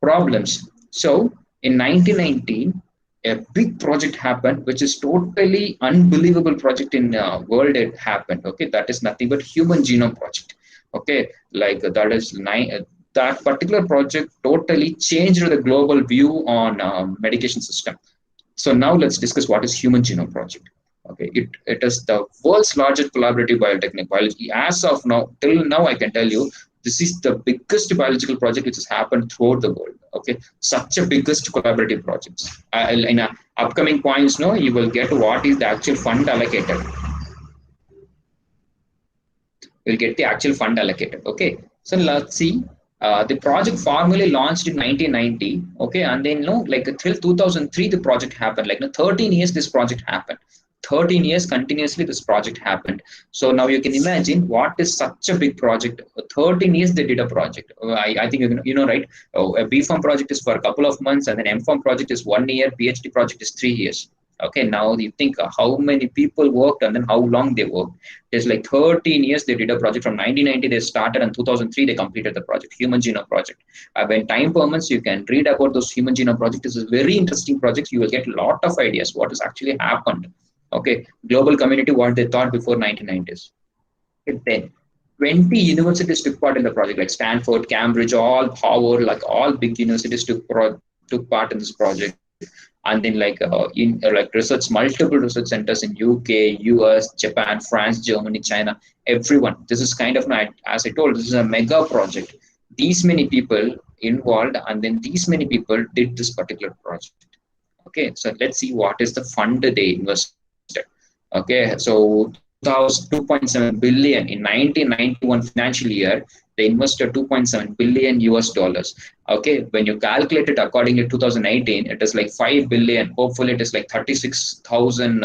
Speaker 2: problems. So in 1919, a big project happened, which is totally unbelievable project in world. It happened. Okay, that is nothing but Human Genome Project. Okay, like that is that particular project totally changed the global view on medication system. So now let's discuss what is Human Genome Project. Okay, it is the world's largest collaborative biology. As of now, till now, I can tell you, this is the biggest biological project which has happened throughout the world. Okay, such a biggest collaborative projects. In upcoming points, no, you will get what is the actual fund allocated. We'll get the actual fund allocated. Okay, so let's see. The project formally launched in 1990. Okay, and then like till 2003, the project happened. Like 13 years, this project happened. 13 years continuously, this project happened. So now you can imagine what is such a big project. 13 years they did a project. I think you know, right? A B Farm project is for a couple of months, and then M Farm project is 1 year. PhD project is 3 years. Okay, now you think how many people worked and then how long they worked. It's like 13 years they did a project. From 1990 they started, and 2003 they completed the project, Human Genome Project. When time permits, you can read about those Human Genome Project. This is a very interesting project. You will get a lot of ideas what has actually happened. Okay, global community, what they thought before 1990s. Okay, then 20 universities took part in the project, like Stanford, Cambridge, all Harvard, like all big universities took part in this project. And then like research, multiple research centers in UK, US, Japan, France, Germany, China, everyone. This is kind of, as I told, this is a mega project. These many people involved, and then these many people did this particular project. Okay, so let's see what is the fund they invested. Okay, so 2.7 billion in 1991 financial year. They invested 2.7 billion US dollars. Okay, when you calculate it according to 2018, it is like 5 billion. Hopefully, it is like 36,000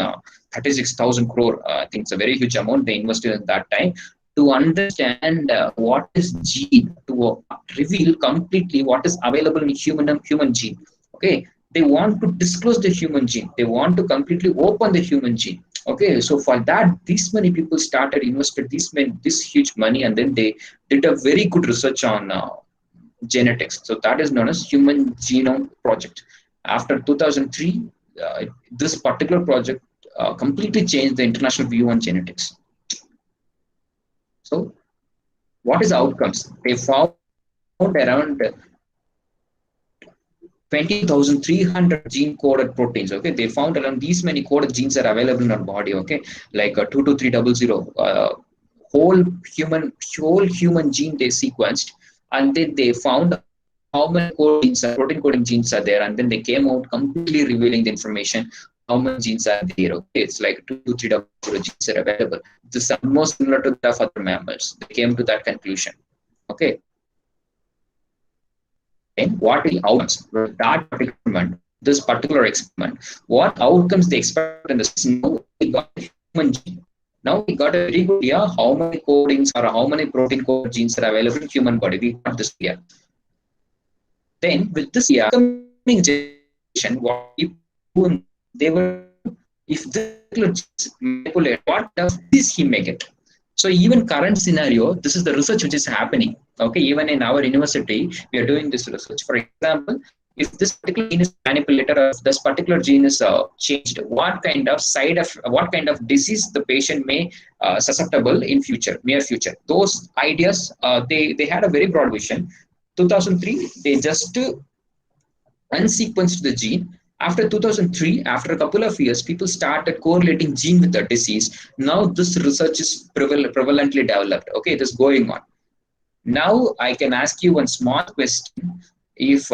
Speaker 2: crore. I think it's a very huge amount they invested at that time to understand what is gene, to reveal completely what is available in human gene. Okay, they want to disclose the human gene. They want to completely open the human gene. Okay, so for that, these many people started invested this huge money, and then they did a very good research on genetics. So that is known as Human Genome Project. After 2003, this particular project completely changed the international view on genetics. So, what is the outcomes? They found around 20,300 gene-coded proteins. Okay, they found around these many coded genes are available in our body. Okay, like 22300, whole human gene they sequenced, and then they found how many protein coding genes are there, and then they came out completely revealing the information how many genes are there. Okay, it's like 22300 genes are available. This is almost similar to that of other mammals. They came to that conclusion. Okay. And what are the outcomes with that particular experiment? What outcomes they expect in this? Now we got a human gene. Now we got a very good idea how many codings or how many protein coded genes are available in human body. We got this idea. Then with this idea, generation, what people do, they will, if this particular gene is manipulated, what does he make it? So even current scenario, this is the research which is happening. Okay, even in our university, we are doing this research. For example, if this particular gene is manipulated or if this particular gene is changed, what kind of disease the patient may susceptible in future, near future. Those ideas, they had a very broad vision. 2003, they just unsequenced the gene. After 2003, after a couple of years, people started correlating gene with the disease. Now this research is prevalently developed. Okay, it is going on. Now I can ask you one small question. If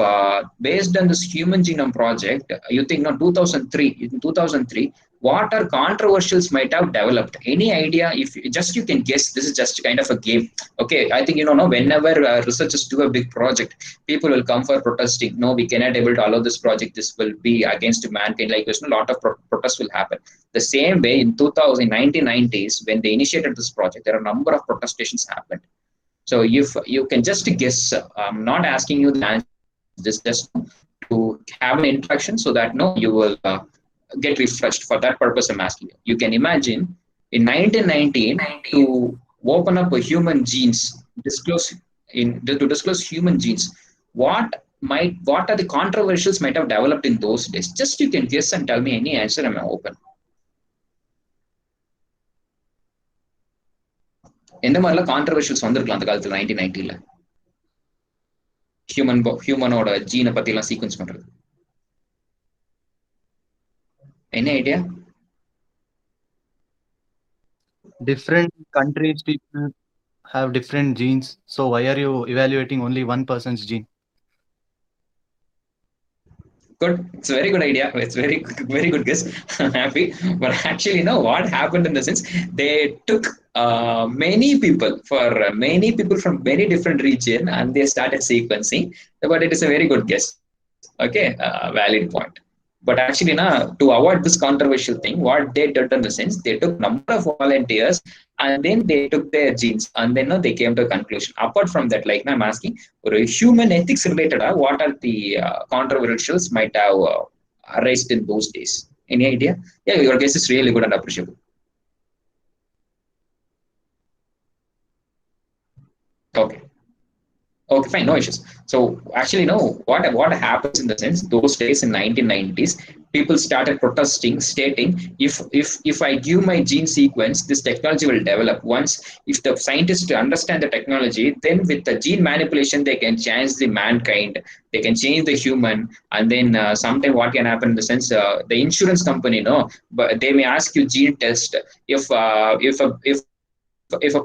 Speaker 2: based on this human genome project, you think in 2003, what are controversials might have developed? Any idea? If just you can guess, this is just kind of a game. Okay, I think whenever researchers do a big project, people will come for protesting. No, we cannot able to allow this project. This will be against mankind. Like there's a lot of protests will happen. The same way in 1990s, when they initiated this project, there are a number of protestations happened. So if you can just guess, I'm not asking you the answer, just to have an interaction so that you will get refreshed. For that purpose, I'm asking you. You can imagine in 1919 to open up a human genes, to disclose human genes. What are the controversials might have developed in those days? Just you can guess and tell me any answer. I'm open. எந்த மாதிரிலாம் கான்ட்ரவர்ஷியல்ஸ் வந்திருக்கலாம் அந்த காலத்துல 1990ல ஹியூமனோட ஜீனை பத்தி எல்லாம் sequence பண்றது? என்ன idea?
Speaker 5: Different countries people have different genes, so why are you evaluating only one person's gene?
Speaker 2: Good. It's a very good idea. It's very good guess. I'm happy. But actually, what happened in the sense, they took many people from very different region and they started sequencing. But it is a very good guess. Okay, valid point. But actually, to avoid this controversial thing, what they did in the sense, they took number of volunteers and then they took their genes and then they came to a conclusion. Apart from that, like I'm asking, human ethics related, what are the controversials might have arisen in those days? Any idea? Yeah, your guess is really good and appreciable. Okay, fine, no issues. So actually, what happens in the sense, those days in 1990s, people started protesting, stating, if I give my gene sequence, this technology will develop. Once, if the scientists understand the technology, then with the gene manipulation, they can change the mankind, they can change the human, and then sometime what can happen in the sense, the insurance company, but they may ask you gene test. If a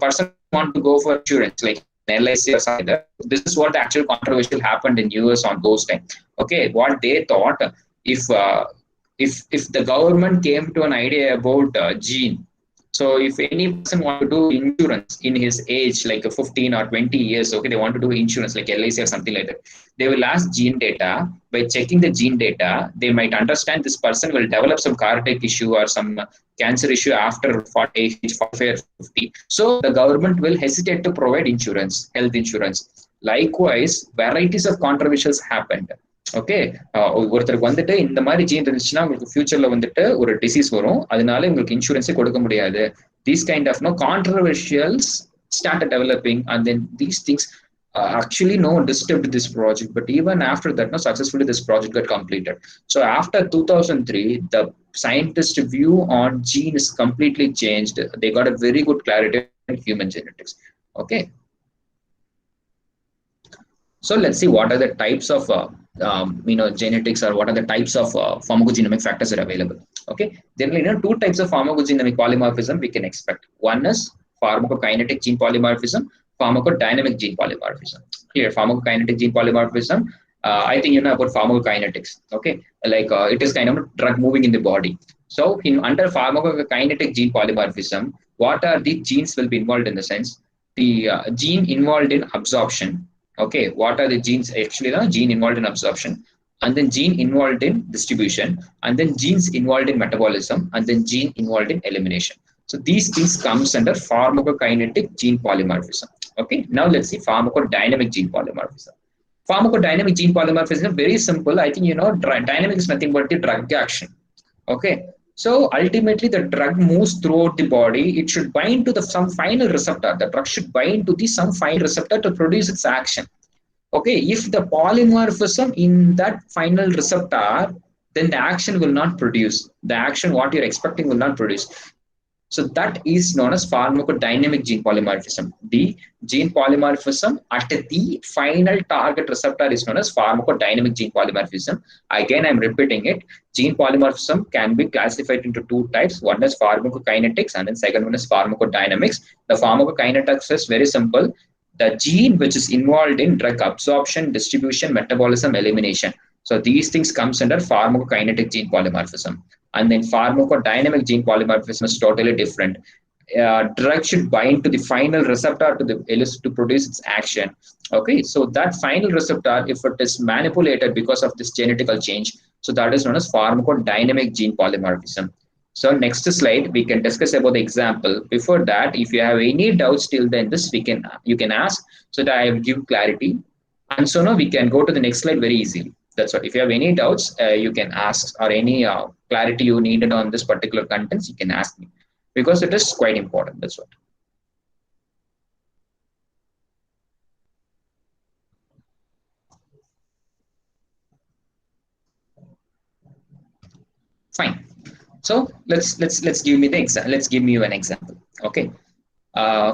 Speaker 2: person want to go for insurance, like LIC or something, this is what the actual controversial happened in US on those time. Okay, what they thought, if the government came to an idea about gene, so if any person want to do insurance in his age, like 15 or 20 years, okay, they want to do insurance like LIC or something like that, they will ask gene data. By checking the gene data, they might understand this person will develop some cardiac issue or some cancer issue after 40, 45 or 50. So the government will hesitate to provide insurance, health insurance. Likewise, varieties of controversials happened. Okay, ஒருத்தருக்கு வந்துட்டு இந்த மாதிரி gene இருந்துச்சுன்னா உங்களுக்கு ஃபியூச்சர்ல வந்துட்டு ஒரு disease வரும், அதனால உங்களுக்கு இன்சூரன்ஸே கொடுக்க முடியாது. These kind of controversials started developing, and then these things actually disturbed this project. But even after that, successfully this project got completed. So after 2003, the scientist view on gene is completely changed. They got a very good clarity in human genetics. Okay. So let's see what are the types of genetics, or what are the types of pharmacogenomic factors that are available. Okay, then two types of pharmacogenomic polymorphism we can expect. One is pharmacokinetic gene polymorphism, pharmacodynamic gene polymorphism. Here, pharmacokinetic gene polymorphism, I think you know about pharmacokinetics. Okay, like it is kind of drug moving in the body. So under pharmacokinetic gene polymorphism, what are the genes will be involved in the sense, the gene involved in absorption. Okay, what are the genes? Actually, the gene involved in absorption, and then gene involved in distribution, and then genes involved in metabolism, and then gene involved in elimination. So these things comes under pharmacokinetic gene polymorphism. Okay, now let's see pharmacodynamic gene polymorphism. Pharmacodynamic gene polymorphism, very simple. I think you know dynamic is nothing but the drug action. Okay, so ultimately the drug moves throughout the body. It should bind to the some final receptor. The drug should bind to the some final receptor to produce its action. Okay, if the polymorphism in that final receptor, then the action will not produce. The action what you're expecting will not produce. So that is known as pharmacodynamic gene polymorphism. The gene polymorphism at the final target receptor is known as pharmacodynamic gene polymorphism. Again, I'm repeating it. Gene polymorphism can be classified into two types. One is pharmacokinetics and then second one is pharmacodynamics. The pharmacokinetics is very simple. The gene which is involved in drug absorption, distribution, metabolism, elimination. So these things comes under pharmacokinetic gene polymorphism. And then pharmacodynamic gene polymorphism is totally different. Drug should bind to the final receptor to produce its action. Okay, so that final receptor, if it is manipulated because of this genetical change, so that is known as pharmacodynamic gene polymorphism. So next slide, we can discuss about the example. Before that, if you have any doubts till then, you can ask so that I will give clarity. And so now we can go to the next slide very easily. That's what. If you have any doubts, you can ask, or any clarity you needed on this particular contents, you can ask me, because it is quite important. That's what. Fine. So let's give me the example. Let's give you an example. Okay.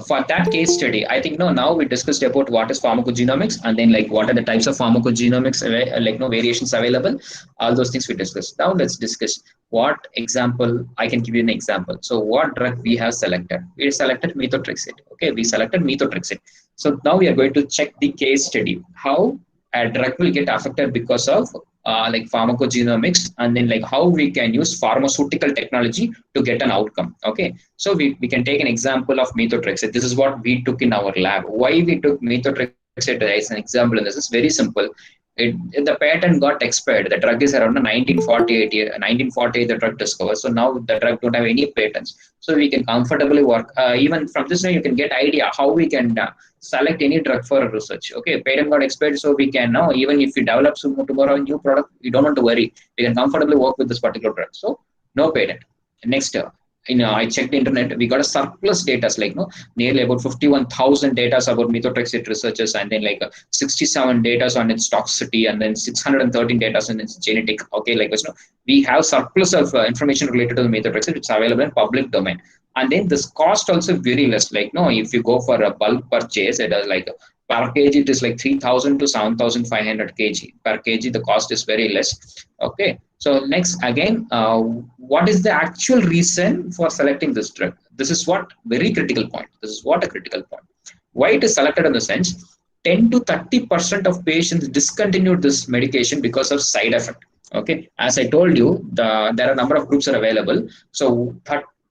Speaker 2: For that case study, I think now we discussed about what is pharmacogenomics, and then like what are the types of pharmacogenomics, like variations available. All those things we discussed. Now let's discuss what example. I can give you an example. So what drug we have selected? We selected methotrexate. Okay, we selected methotrexate. So now we are going to check the case study, how a drug will get affected because of like pharmacogenomics, and then like how we can use pharmaceutical technology to get an outcome. Okay, so we can take an example of methotrexate. This is what we took in our lab. Why we took methotrexate as an example, and this is very simple. The patent got expired. The drug is around 1948 the drug discovered. So now the drug don't have any patents. So we can comfortably work. Even from this, you can get idea how we can select any drug for research. Okay, patent got expired, so we can now, even if we develop tomorrow a new product, we don't want to worry. We can comfortably work with this particular drug. So no patent. Next, I checked the internet. We got a surplus data, like nearly about 51,000 data about methotrexate researchers, and then like 67 data on its toxicity, and then 613 data on its genetic. Okay, like we have surplus of information related to the methotrexate. It's available in public domain, and then this cost also very less. Like if you go for a bulk purchase, it is like per kg it is like 3,000 to 7,500 kg per kg. The cost is very less. Okay. So next, again, what is the actual reason for selecting this drug? This is what very critical point. This is what a critical point. Why it is selected in the sense, 10 to 30% of patients discontinued this medication because of side effect. Okay, as I told you, there are a number of groups are available. So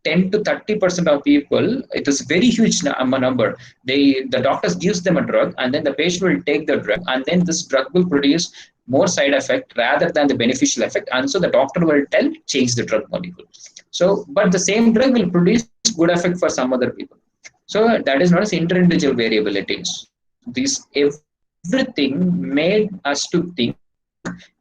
Speaker 2: 10 to 30% of people, it is very huge number. The doctors gives them a drug, and then the patient will take the drug, and then this drug will produce more side effect rather than the beneficial effect, and so the doctor will change the drug molecule. So, but the same drug will produce good effect for some other people. So that is known as interindividual variabilities. This everything made us to think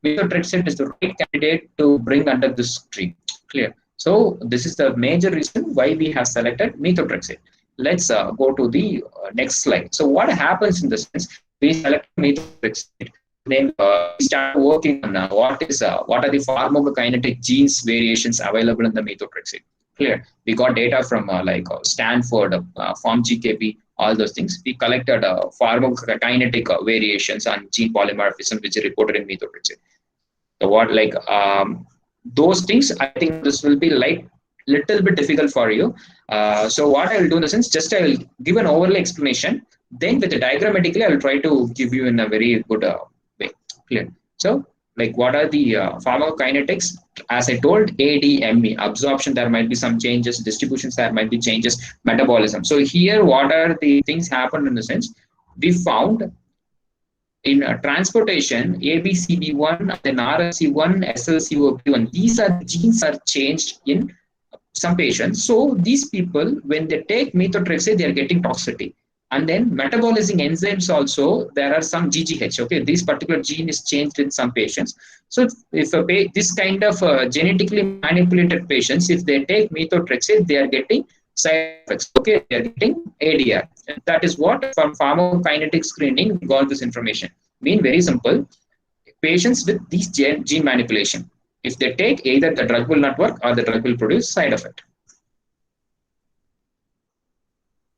Speaker 2: methotrexate is the right candidate to bring under this tree. Clear? So this is the major reason why we have selected methotrexate. Let's go to the next slide. So what happens in this sense? We select methotrexate. Then we start working on what are the pharmacokinetic genes variations available in the methotrexate. Clear? We got data from Stanford, PharmGKP, all those things. We collected pharmacokinetic variations on gene polymorphism, which is reported in methotrexate. So what those things, I think this will be like little bit difficult for you. So what I will do in the sense, just I will give an overlay explanation. Then with the diagrammatically, I will try to give you in a very good way. Clear? So like what are the pharmacokinetics? As I told, ADME, absorption, there might be some changes, distributions, there might be changes, metabolism. So here, what are the things happened in the sense? We found in transportation, ABCB1, then RSC1, SLCOP1, these are the genes are changed in some patients. So these people, when they take methotrexate, they are getting toxicity. And then metabolizing enzymes also, there are some GGH. Okay, this particular gene is changed in some patients. So if this kind of genetically manipulated patients, if they take methotrexate, they are getting side effects. Okay, they are getting ADR. And that is what from pharmacokinetic screening we got this information. Mean very simple. Patients with these gene manipulation, if they take, either the drug will not work or the drug will produce side effect.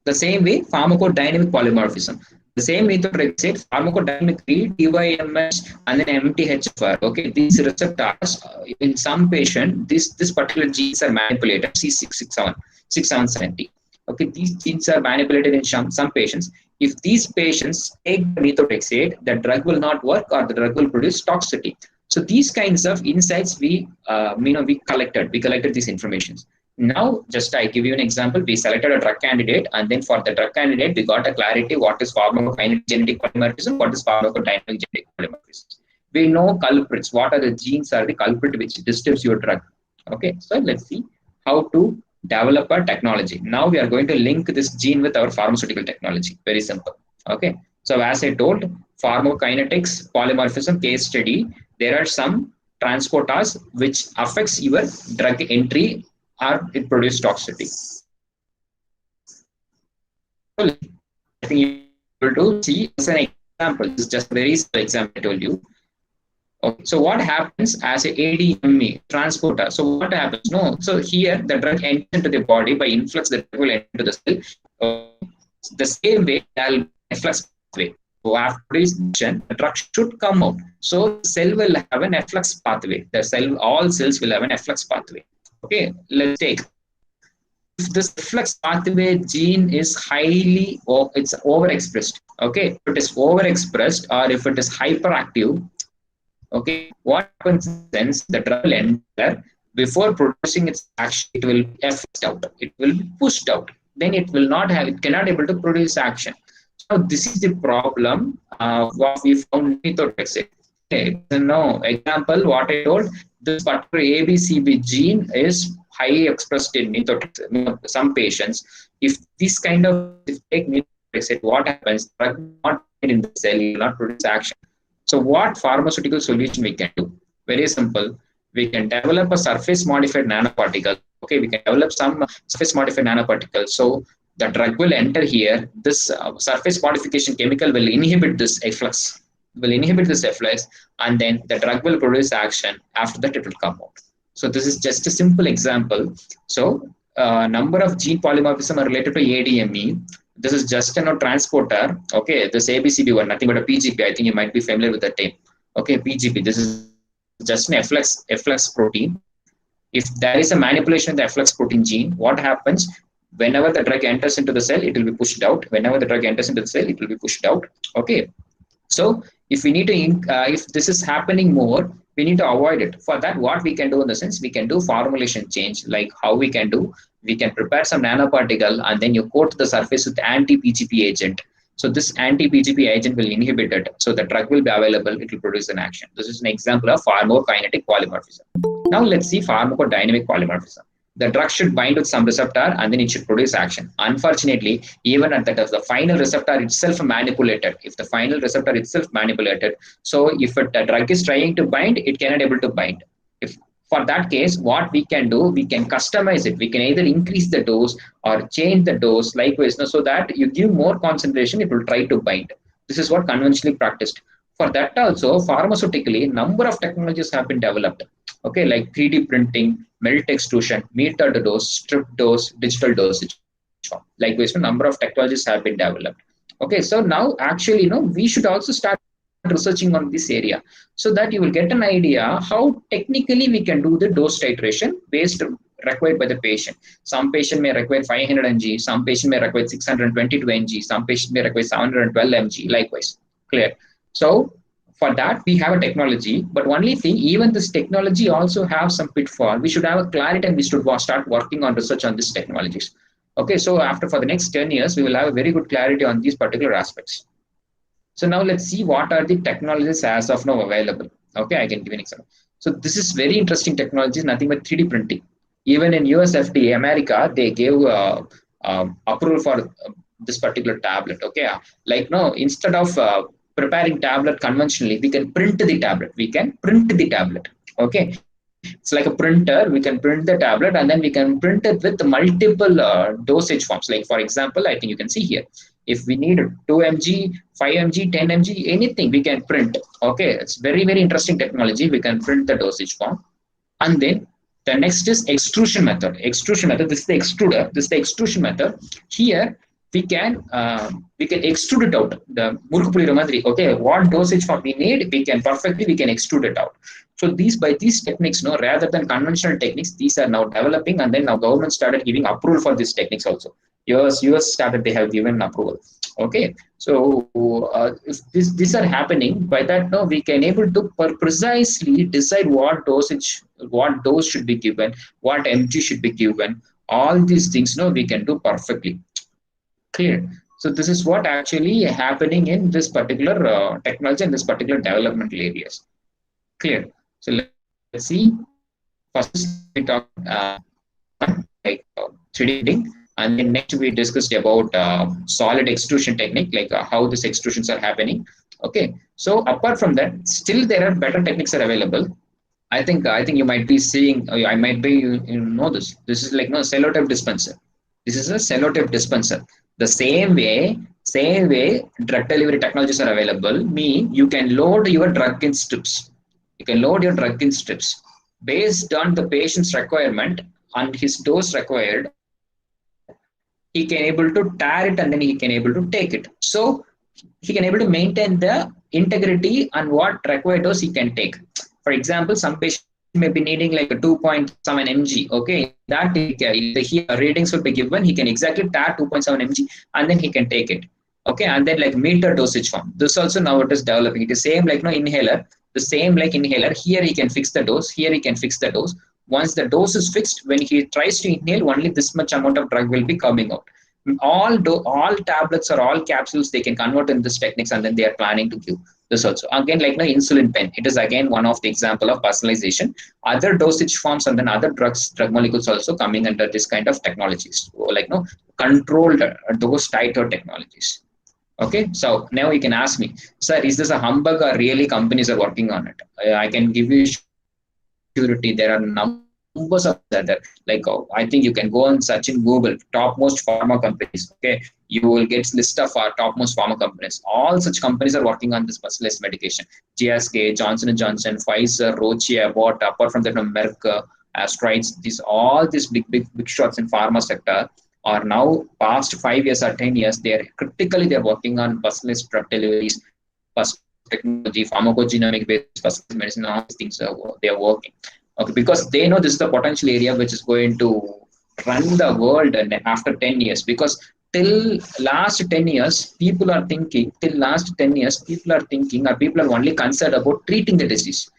Speaker 2: The same way, pharmacodynamic polymorphism. The same methotrexate, pharmacodynamically, TYMH and then MTHFR. Okay, these receptors in some patient, this particular genes are manipulated. C667, 6770. Okay, these genes are manipulated in some patients. If these patients take the methotrexate, the drug will not work or the drug will produce toxicity. So these kinds of insights we collected. We collected these informations. Now, just I give you an example. We selected a drug candidate, and then for the drug candidate, we got a clarity what is pharmacokinetic genetic polymorphism, what is pharmacodynamic genetic polymorphism. We know culprits. What are the genes are the culprit which disturbs your drug? Okay, so let's see how to develop a technology. Now we are going to link this gene with our pharmaceutical technology. Very simple. Okay, so as I told, pharmacokinetics polymorphism case study. There are some transporters which affects your drug entry or it produces toxicity. So I think you will to see as an example. This is just a very simple example I told you. Okay, so what happens as a ADME transporter? So what happens? No, so here the drug enters into the body by influx. The drug will enter the cell. The same way, the efflux pathway. So after production, the drug should come out. So the cell will have an efflux pathway. All cells will have an efflux pathway. Okay, let's take, if this efflux pathway gene is highly, it's overexpressed. Okay, if it is overexpressed or if it is hyperactive, okay, what happens then? The drug will enter, before producing its action, it will effect out, it will be pushed out. Then it will not have, it cannot able to produce action. So this is the problem what we found in methotrexate. Okay, so now example what I told, this particular ABCB gene is highly expressed in methotrexate. Some patients, if this kind of, if take methotrexate, what happens? Drug not in the cell, will not produce action. So what pharmaceutical solution we can do? Very simple. We can develop a surface modified nanoparticle. Okay, we can develop some surface modified nanoparticle. So the drug will enter here. This surface modification chemical will inhibit this efflux. And then the drug will produce action. After that, it will come out. So this is just a simple example. So number of gene polymorphism are related to ADME. This is just a transporter. Okay, this ABCB one, nothing but a PGP. I think you might be familiar with that name. Okay, PGP. This is just an efflux protein. If there is a manipulation of the efflux protein gene, what happens? Whenever the drug enters into the cell, it will be pushed out. Whenever the drug enters into the cell, it will be pushed out. Okay. So if we need to, if this is happening more, we need to avoid it. For that, what we can do in the sense, we can do formulation change. Like how we can do, we can prepare some nanoparticle and then you coat the surface with anti-PGP agent. So this anti-PGP agent will inhibit it. So the drug will be available. It will produce an action. This is an example of pharmacokinetic polymorphism. Now let's see pharmacodynamic polymorphism. The drug should bind with some receptor and then it should produce action. Unfortunately, even at that, the final receptor itself manipulated. If the final receptor itself manipulated, so if the drug is trying to bind, it cannot able to bind. If for that case, what we can do, we can customize it. We can either increase the dose or change the dose likewise, so that you give more concentration, it will try to bind. This is what conventionally practiced. For that also, pharmaceutically, number of technologies have been developed. Okay, like 3D printing, melt extrusion, metered dose, strip dose, digital dosage. Likewise, a number of technologies have been developed. Okay, so now actually, we should also start researching on this area so that you will get an idea how technically we can do the dose titration based required by the patient. Some patient may require 500 mg, some patient may require 622 mg, some patient may require 712 mg, likewise. Clear? So for that, we have a technology, but only thing, even this technology also have some pitfall. We should have a clarity and we should start working on research on these technologies. Okay, so for the next 10 years, we will have a very good clarity on these particular aspects. So now let's see what are the technologies as of now available. Okay, I can give an example. So this is very interesting technology, nothing but 3D printing. Even in US FDA, America, they gave approval for this particular tablet. Okay, like no, instead of preparing tablet conventionally, we can print the tablet. We can print the tablet. Okay, it's like a printer. We can print the tablet and then we can print it with multiple dosage forms. Like for example, I think you can see here, if we need 2 mg, 5 mg, 10 mg, anything we can print. Okay, it's very very interesting technology. We can print the dosage form. And then the next is extrusion method. Extrusion method. This is the extruder. This is the extrusion method. Here we can extrude it out. The murukupulira madri. Okay, what dosage form we need, we can extrude it out. So these techniques, no, rather than conventional techniques, these are now developing, and then now government started giving approval for these techniques also. US started, they have given approval. Okay, so if these are happening, by that now we can able to precisely decide what dose should be given, what mg should be given. All these things, no, we can do perfectly. Clear. So this is what actually happening in this particular technology and this particular developmental areas. Clear. So let's see. First, we talk like 3D printing, and then next we discussed about solid extrusion technique, like how these extrusions are happening. Okay. So apart from that, still there are better techniques are available. I think you might be seeing. I might be you know this. This is like no cellotape dispenser. This is a cellotape dispenser. The same way drug delivery technologies are available. You can load your drug in strips. You can load your drug in strips based on the patient's requirement and his dose required. He can able to tear it and then he can able to take it. So he can able to maintain the integrity and what required dose he can take. For example, some patient may be needing like a 2.7 mg. Okay, that the readings will be given. He can exactly tag 2.7 mg and then he can take it. Okay, and then like meter dosage form. This also now it is developing. It is same like no inhaler. The same like inhaler. Here he can fix the dose. Here he can fix the dose. Once the dose is fixed, when he tries to inhale, only this much amount of drug will be coming out. All tablets or all capsules they can convert in this techniques, and then they are planning to give this also. Again, like no insulin pen, it is again one of the example of personalization. Other dosage forms and then other drug molecules also coming under this kind of technologies, like no controlled dose tighter technologies. Okay, so now you can ask me, sir, is this a humbug or really companies are working on it? I can give you surety. There are numbers of that. Like I think you can go and search in Google topmost pharma companies. Okay, you will get list of our topmost pharma companies. All such companies are working on this personalized medication. GSK, Johnson and Johnson, Pfizer, Roche, Abbott. Apart from that, Merck, Strides. These big shots in pharma sector are now past 5 years or 10 years. They're working on personalized drug deliveries, technology, pharmacogenomic based personalized medicine. All these things they are working. Okay, because they know this is the potential area which is going to run the world and after 10 years. Because till last 10 years, people are thinking, or people are only concerned about treating the disease.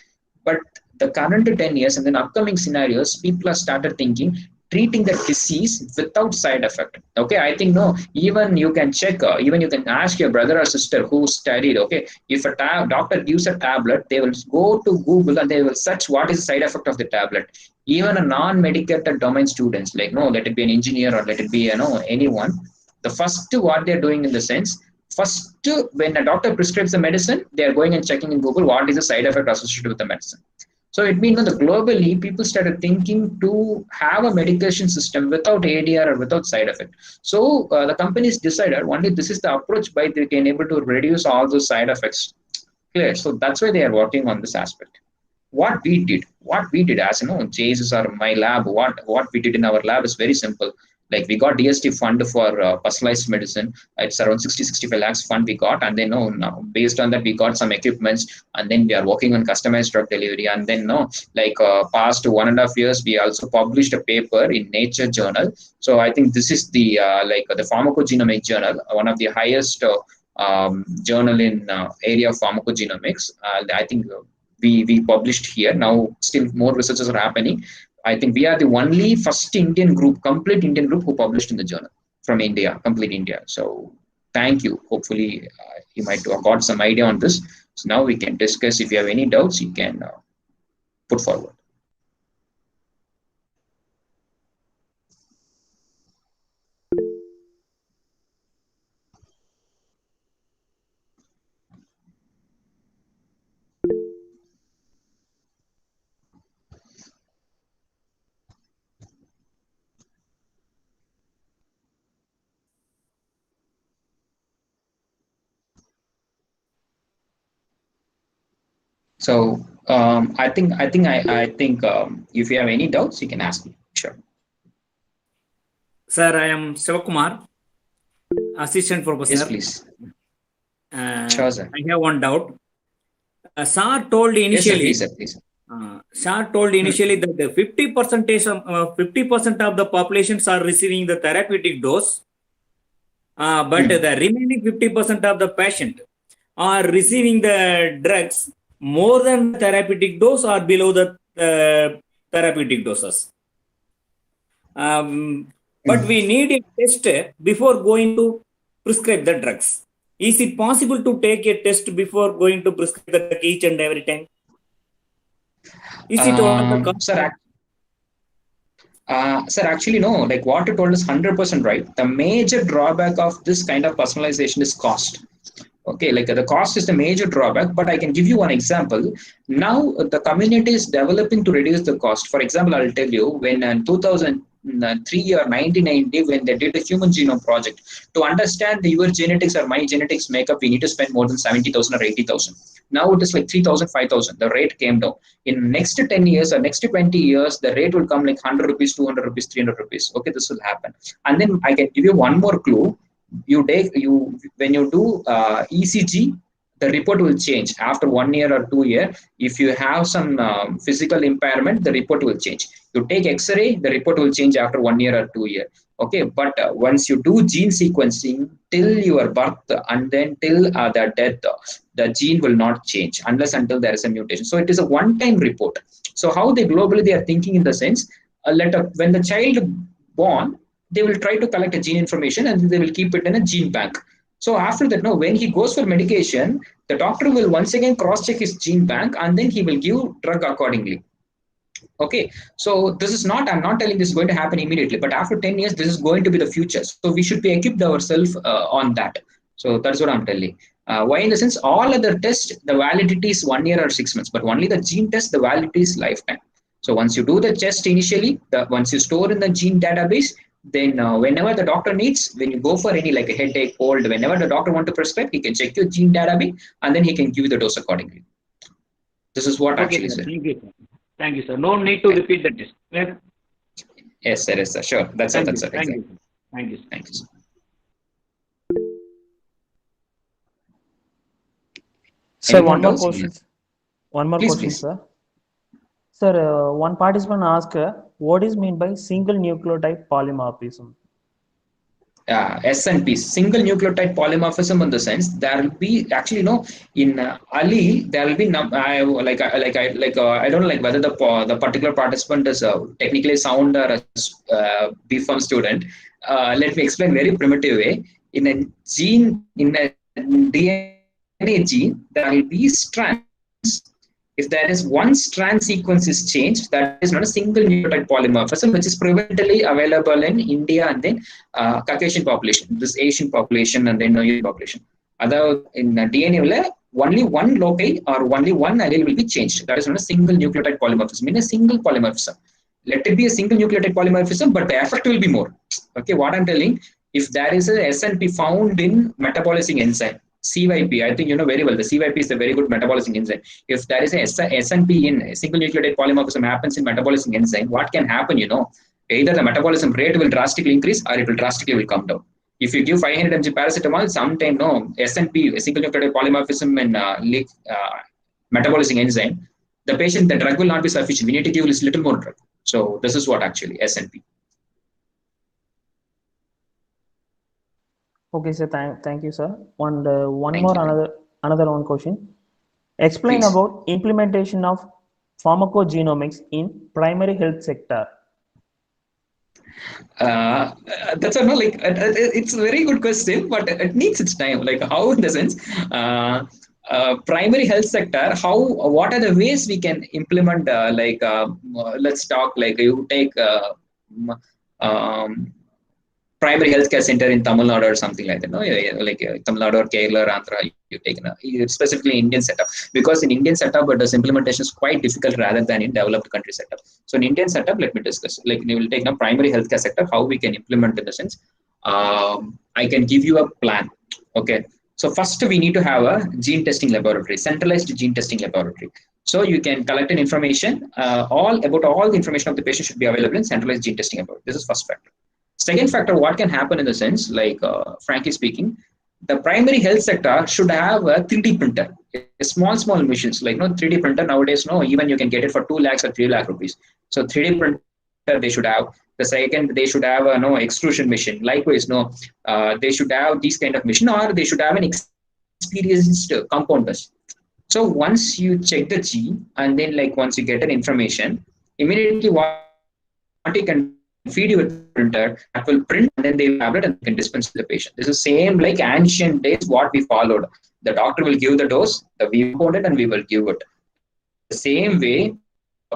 Speaker 2: But the current 10 years and then upcoming scenarios, people have started thinking treating the disease without side effect. Okay, I think no, even you can check, even you can ask your brother or sister who studied. Okay, if a doctor gives a tablet, they will go to Google and they will search what is the side effect of the tablet. Even a non-medicated domain students, like no, let it be an engineer or let it be anyone, the first what they're doing in the sense, first when a doctor prescribes the medicine, they are going and checking in Google what is the side effect associated with the medicine. So it means that globally, people started thinking to have a medication system without ADR or without side effect. So the companies decided only this is the approach by they can able to reduce all those side effects. Clear. So that's why they are working on this aspect. What we did as JSS or my lab, what we did in our lab is very simple. Like we got DST fund for personalized medicine. It's around 60-65 lakhs fund we got, and then now based on that we got some equipments, and then we are working on customized drug delivery. And then past 1.5 years we also published a paper in Nature journal. So I think this is the the pharmacogenomic journal, one of the highest journal in area of pharmacogenomics. I think we published here. Now still more researches are happening. I think we are the only first complete Indian group who published in the journal from India, complete India. So thank you. Hopefully you might have got some idea on this. So now we can discuss. If you have any doubts, you can put forward. So I think if you have any doubts, you can ask me. Sure.
Speaker 6: Sir, I am Sivakumar, assistant
Speaker 2: Yes,
Speaker 6: professor.
Speaker 2: please. Sure, sir.
Speaker 6: I have one doubt. Sir told
Speaker 2: Yes, sir.
Speaker 6: initially,
Speaker 2: Please, sir. Please.
Speaker 6: Sir told initially that the 50% of the populations are receiving the therapeutic dose, but the remaining 50% of the patient are receiving the drugs more than the therapeutic dose or below the therapeutic doses. But we need a test before going to prescribe the drugs. Is it possible to take a test before going to prescribe the drug each and every time? Is it one of the
Speaker 2: Sir, actually, no. Like what you told is 100% right. The major drawback of this kind of personalization is cost. Okay, like the cost is the major drawback, but I can give you one example. Now the community is developing to reduce the cost. For example, I'll tell you when in 2003 or 1990, when they did the human genome project, to understand your genetics or my genetics makeup, we need to spend more than 70,000 or 80,000. Now it is like 3,000, 5,000. The rate came down. In next 10 years or next 20 years, the rate will come like 100 rupees, 200 rupees, 300 rupees. Okay, this will happen. And then I can give you one more clue. When you do ECG, the report will change after 1 year or 2 year. If you have some physical impairment, the report will change. You take X-ray, the report will change after 1 year or 2 year. Okay, but once you do gene sequencing till your birth and then till the death, the gene will not change unless until there is a mutation. So it is a one-time report. So how they globally they are thinking in the sense, when the child born, they will try to collect a gene information and they will keep it in a gene bank. So after that, no, when he goes for medication, the doctor will once again cross-check his gene bank and then he will give drug accordingly. Okay, so this is not, I'm not telling this is going to happen immediately, but after 10 years, this is going to be the future. So we should be equipped ourselves on that. So that's what I'm telling. Why? In the sense, all other tests, the validity is 1 year or 6 months, but only the gene test, the validity is lifetime. So once you do the test initially, once you store in the gene database, then whenever the doctor needs, when you go for any like a headache, cold, whenever the doctor want to prescribe, he can check your gene database and then he can give you the dose accordingly. This is what actually
Speaker 6: sir.
Speaker 2: said.
Speaker 6: Thank you, sir. Thank you, sir. No need to repeat the test.
Speaker 2: Yes, sir. Yes, sir. Sure. That's all. That's all.
Speaker 6: Thank
Speaker 2: Exactly.
Speaker 6: you. Thank you.
Speaker 2: Thank you, sir.
Speaker 4: Sir,
Speaker 2: Any
Speaker 4: one more
Speaker 2: doubts?
Speaker 4: question. One more
Speaker 2: Please,
Speaker 4: question,
Speaker 2: please.
Speaker 4: sir. Sir, one participant asked, what is meant by single nucleotide polymorphism?
Speaker 2: SNP, single nucleotide polymorphism, in the sense there will be actually in Ali there will be I don't know like whether the particular participant is technically sound or a B.Pharm student. Let me explain very primitive way. In a gene, in a DNA gene, there will be strands. If there is one strand sequence is changed, that is not a single nucleotide polymorphism, which is prevalently available in India and then Caucasian population, this Asian population and then European population. Although in DNA, only one loci or only one allele will be changed. That is not a single nucleotide polymorphism. In a single polymorphism, let it be a single nucleotide polymorphism, but the effect will be more. Okay, what I'm telling, if there is a SNP found in metabolizing enzyme, CYP, I think you know very well, the CYP is a very good metabolizing enzyme. If there is a SNP in a single nucleotide polymorphism happens in metabolizing enzyme, what can happen, either the metabolism rate will drastically increase or it will drastically will come down. If you give 500 mg paracetamol, sometime SNP, a single nucleotide polymorphism in metabolizing enzyme, the patient, the drug will not be sufficient. We need to give a little more drug. So this is what actually SNP.
Speaker 4: Okay, sir. Thank you, sir. One
Speaker 2: Thank
Speaker 4: more
Speaker 2: you.
Speaker 4: another one question. Explain
Speaker 2: Please.
Speaker 4: about implementation of pharmacogenomics in primary health sector.
Speaker 2: That's it's a very good question, but it needs its time. Like how, in the sense, primary health sector, what are the ways we can implement? Let's talk like you take primary healthcare center in Tamil Nadu or something like that. No, like Tamil Nadu or Kerala or Andhra, you take specifically Indian setup, because in Indian setup, this implementation is quite difficult rather than in developed country setup. So in Indian setup, let me discuss. Like we will take now primary healthcare sector, how we can implement in the sense. I can give you a plan. Okay. So first we need to have a gene testing laboratory, centralized gene testing laboratory. So you can collect an information, all the information of the patient should be available in centralized gene testing about. This is first factor. Second factor, what can happen in the sense, like frankly speaking, the primary health sector should have a 3D printer, a small machines, like 3D printer nowadays, even you can get it for 2 lakhs or 3 lakh rupees. So 3D printer they should have. The second, they should have a extrusion machine. Likewise, they should have these kind of machine, or they should have an experienced compounders. So once you check the gene, and then like once you get an information, immediately what you can feed you with printer that will print, and then they will tablet and can dispense to the patient. This is same like ancient days what we followed. The doctor will give the dose, we compound it, and we will give it. The same way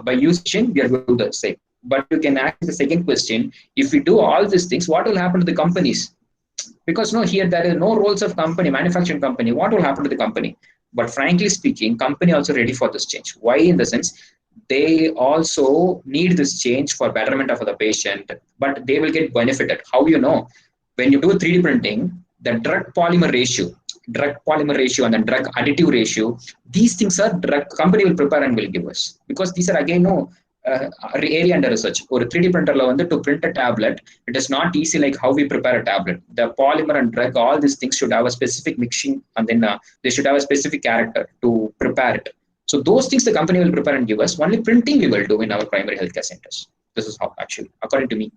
Speaker 2: by using, we are going to do the same. But you can ask the second question: if we do all these things, what will happen to the companies? Because here there is no roles of company, manufacturing company. What will happen to the company? But frankly speaking, company also ready for this change. Why? In the sense, they also need this change for betterment of the patient, but they will get benefited. How when you do 3D printing, the drug polymer ratio and the drug additive ratio, these things are drug company will prepare and will give us, because these are again area under research. Or 3D printer to print a tablet, it is not easy like how we prepare a tablet. The polymer and drug, all these things should have a specific mixing, and then they should have a specific character to prepare it. So those things the company will prepare and give us. Only printing we will do in our primary healthcare centers. This is how, actually, according to me.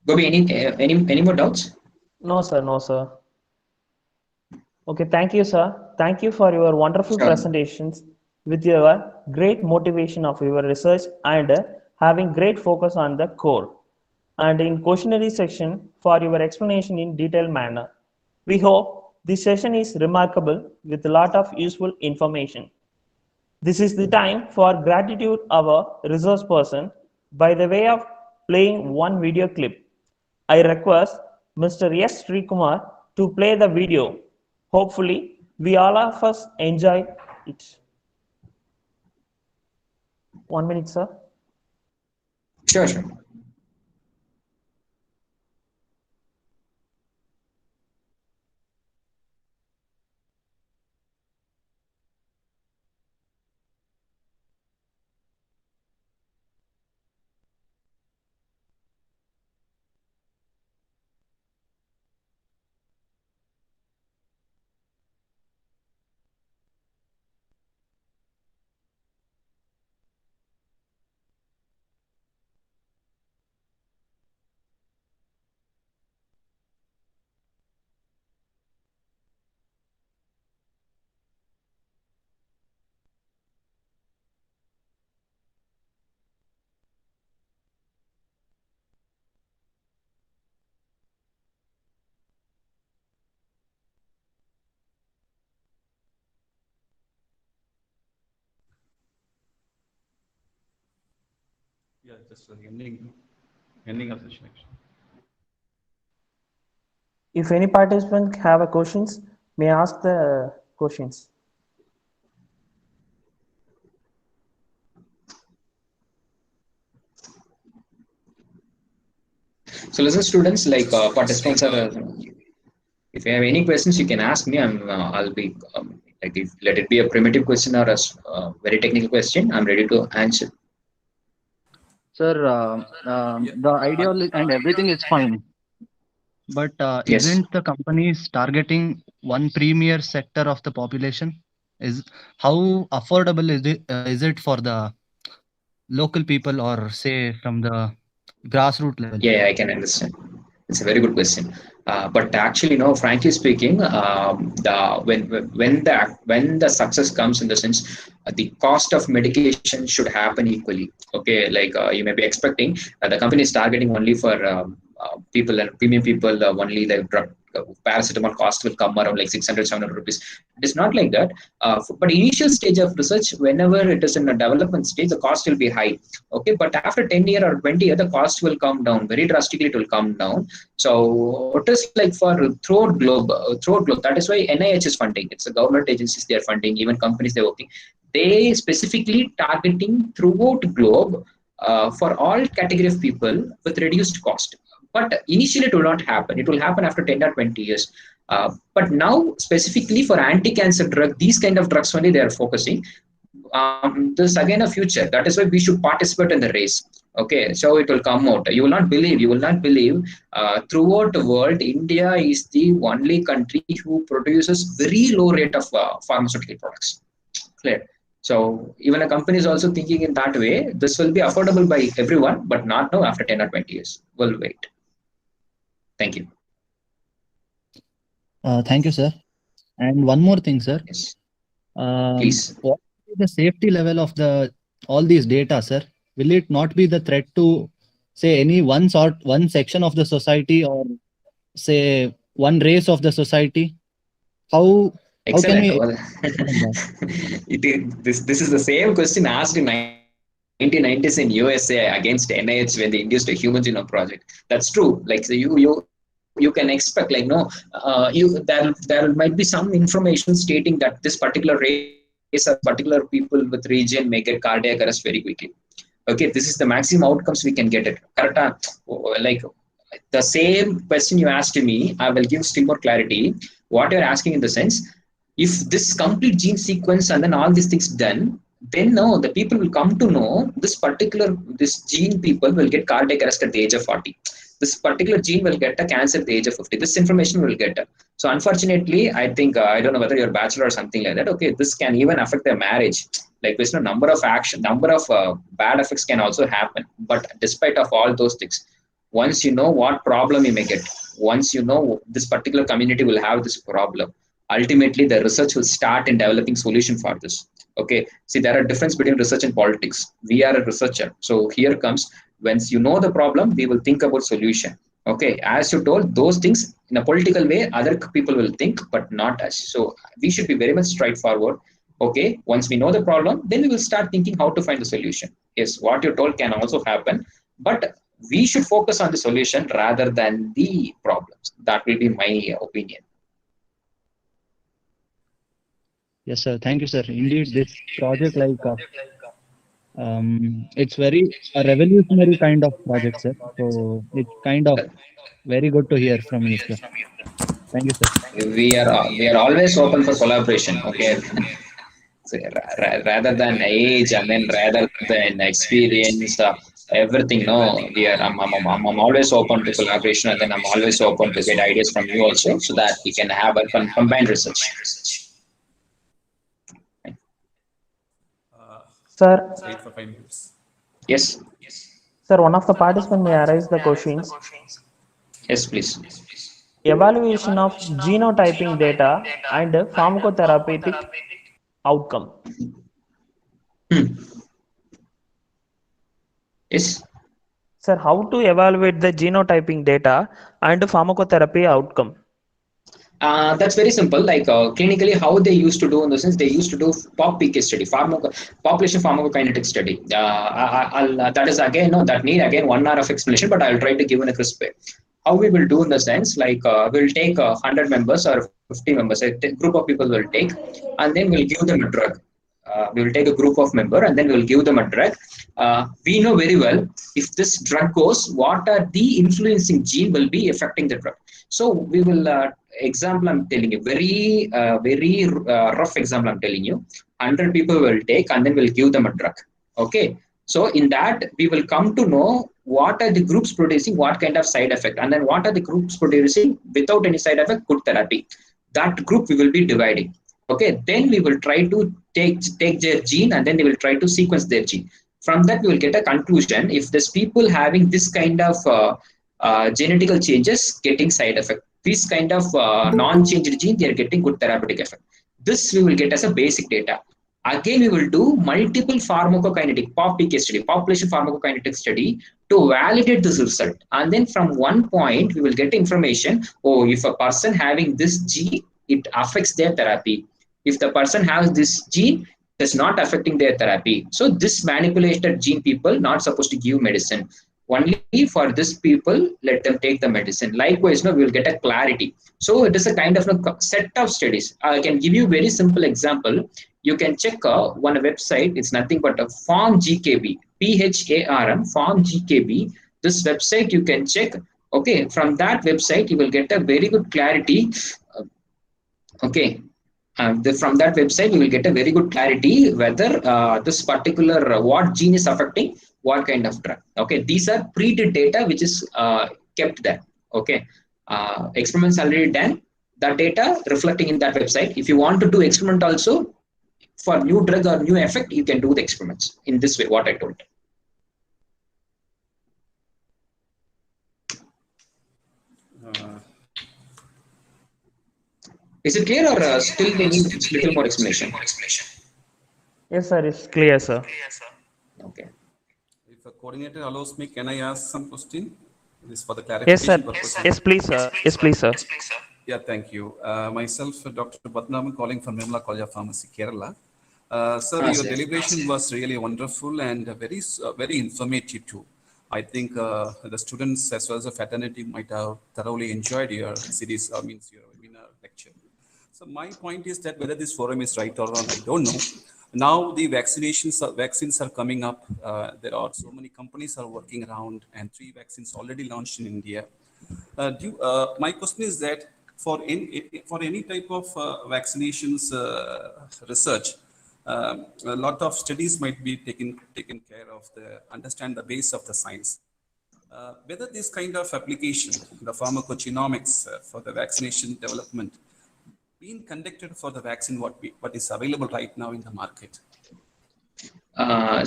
Speaker 2: Gobi, any more doubts?
Speaker 4: No, sir. No, sir. Okay, thank you, sir. Thank you for your wonderful presentations with your great motivation of your research and having great focus on the core. And in questionnaire section for your explanation in detailed manner. We hope this session is remarkable with a lot of useful information. This is the time for gratitude our resource person by the way of playing one video clip. I request Mr. S. Srikumar to play the video. Hopefully, we all of us enjoy it. 1 minute, sir.
Speaker 2: Sure.
Speaker 5: Yeah, just ending of session.
Speaker 4: If any participant have a questions, may ask the questions.
Speaker 2: So listen, students, like participants are. If you have any questions, you can ask me. I'll be like, let it be a primitive question or a very technical question. I'm ready to answer.
Speaker 5: Sir, the ideology and everything is fine, but
Speaker 2: Yes.
Speaker 5: isn't the companies targeting one premier sector of the population? How affordable is it for the local people, or say from the grassroots level?
Speaker 2: Yeah, I can understand. It's a very good question. But actually, no. Frankly speaking, when the success comes in the sense, the cost of medication should happen equally. Okay, like you may be expecting the company is targeting only for people and premium people. Only the drug paracetamol cost will come around like 600, 700 rupees. It's not like that. But initial stage of research, whenever it is in a development stage, the cost will be high. Okay, but after 10 year or 20 year, the cost will come down very drastically. It will come down. So it is like for throughout globe. That is why NIH is funding. It's the government agencies they are funding. Even companies they're working. They specifically targeting throughout globe for all category of people with reduced cost. But initially it will not happen. It will happen after 10 or 20 years. But now specifically for anti-cancer drug, these kind of drugs only they are focusing. This again a future. That is why we should participate in the race. Okay, so it will come out. You will not believe. Throughout the world, India is the only country who produces very low rate of pharmaceutical products. Clear. So even a company is also thinking in that way. This will be affordable by everyone, but not now after 10 or 20 years. We'll wait. Thank you.
Speaker 5: Thank you, sir. And one more thing, sir.
Speaker 2: Yes.
Speaker 5: Um,
Speaker 2: Please.
Speaker 5: What is the safety level of all these data, sir? Will it not be the threat to, say, any one section of the society, or say one race of the society? How can
Speaker 2: Excellent.
Speaker 5: we?
Speaker 2: Well, this is the same question asked in 1990s in USA against NIH when they induced a human genome project. That's true. Like so you can expect like no, there might be some information stating that this particular race or particular people with region may get cardiac arrest very quickly. Okay, this is the maximum outcomes we can get it. Correct? Like the same question you asked me, I will give still more clarity. What you're asking in the sense, if this complete gene sequence and then all these things done, then no, the people will come to know this gene people will get cardiac arrest at the age of 40. This particular gene will get a cancer at the age of 50. This information will get. So unfortunately, I think I don't know whether you're a bachelor or something like that. Okay, this can even affect their marriage. Like there's no number of bad effects can also happen. But despite of all those things, once you know what problem you may get, once you know this particular community will have this problem, ultimately the research will start in developing solution for this. Okay, see, there are difference between research and politics. We are a researcher, so here comes, once you know the problem, we will think about solution. Okay, as you told, those things in a political way other people will think, but not us. So we should be very much straightforward. Okay, once we know the problem, then we will start thinking how to find the solution. Yes, what you told can also happen, but we should focus on the solution rather than the problems. That will be my opinion.
Speaker 5: Yes, sir. Thank you, sir. Indeed, this project, it's very a revolutionary kind of project, sir. So it's kind of very good to hear from you, sir. Thank you, sir.
Speaker 2: We are always open for collaboration. Okay. So, rather than age and then rather than experience, everything. No, I'm always open to collaboration, and then I'm always open to get ideas from you also, so that we can have a combined research.
Speaker 4: Sir,
Speaker 7: Wait for 5 minutes.
Speaker 2: Yes.
Speaker 4: sir, one of the participants may arise the questions.
Speaker 2: Yes, please.
Speaker 4: Evaluation of genotyping data and pharmacotherapeutic outcome.
Speaker 2: Yes.
Speaker 4: Sir, how to evaluate the genotyping data and pharmacotherapy outcome?
Speaker 2: That's very simple. Like clinically, how they used to do in the sense they used to do POP-PK study, population pharmacokinetic study. That is again that need again 1 hour of explanation, but I'll try to give in a crisp way. How we will do in the sense like we'll take 100 members or 50 members, a group of people will take, and then we'll give them a drug. We will take a group of member and then we'll give them a drug. We know very well if this drug goes, what are the influencing gene will be affecting the drug. So we will example I'm telling you, very rough example I'm telling you. 100 people will take and then we'll give them a drug. Okay. So in that we will come to know what are the groups producing what kind of side effect, and then what are the groups producing without any side effect good therapy. That group we will be dividing. Okay. Then we will try to take their gene and then we will try to sequence their gene. From that we will get a conclusion if there's people having this kind of genetical changes getting side effect. This kind of non-changed gene, they are getting good therapeutic effect. This we will get as a basic data. Again, we will do multiple pharmacokinetic POP-PK study, population pharmacokinetic study to validate this result. And then from one point, we will get information, oh, if a person having this gene, it affects their therapy. If the person has this gene, it's not affecting their therapy. So this manipulated gene people not supposed to give medicine. Only for this people, let them take the medicine. Likewise, we will get a clarity. So it is a kind of a set of studies. I can give you a very simple example. You can check one website. It's nothing but a Farm GKB, PHARM, Farm GKB. This website you can check. Okay, from that website you will get a very good clarity. Okay, from that website you will get a very good clarity whether this particular what gene is affecting what kind of drug. Okay, these are pre-treated data which is kept there. Okay, experiments already done, that data reflecting in that website. If you want to do experiment also for new drug or new effect, you can do the experiments in this way what I told. Is it clear, or still they need a little more explanation?
Speaker 4: Yes, sir. It's clear, sir.
Speaker 2: Okay.
Speaker 7: If a coordinator allows me, can I ask some question? This is for the
Speaker 4: Yes, sir.
Speaker 7: clarification purpose.
Speaker 4: Yes, please, sir. Yes, please, sir.
Speaker 7: Yeah, thank you. Myself, Dr. Badnaman, calling from Nirmala College of Pharmacy, Kerala. Sir, your
Speaker 2: sir.
Speaker 7: deliberation was really wonderful and very informative too. I think the students as well as the fraternity might have thoroughly enjoyed your series, means your webinar lecture. So my point is that whether this forum is right or wrong, I don't know. Now the vaccines are coming up. There are so many companies are working around, and 3 vaccines already launched in India. My question is that for any type of vaccinations research, a lot of studies might be taken care of understand the base of the science. Whether this kind of application, the pharmacogenomics for the vaccination development, being conducted for the vaccine what is available right now in the market?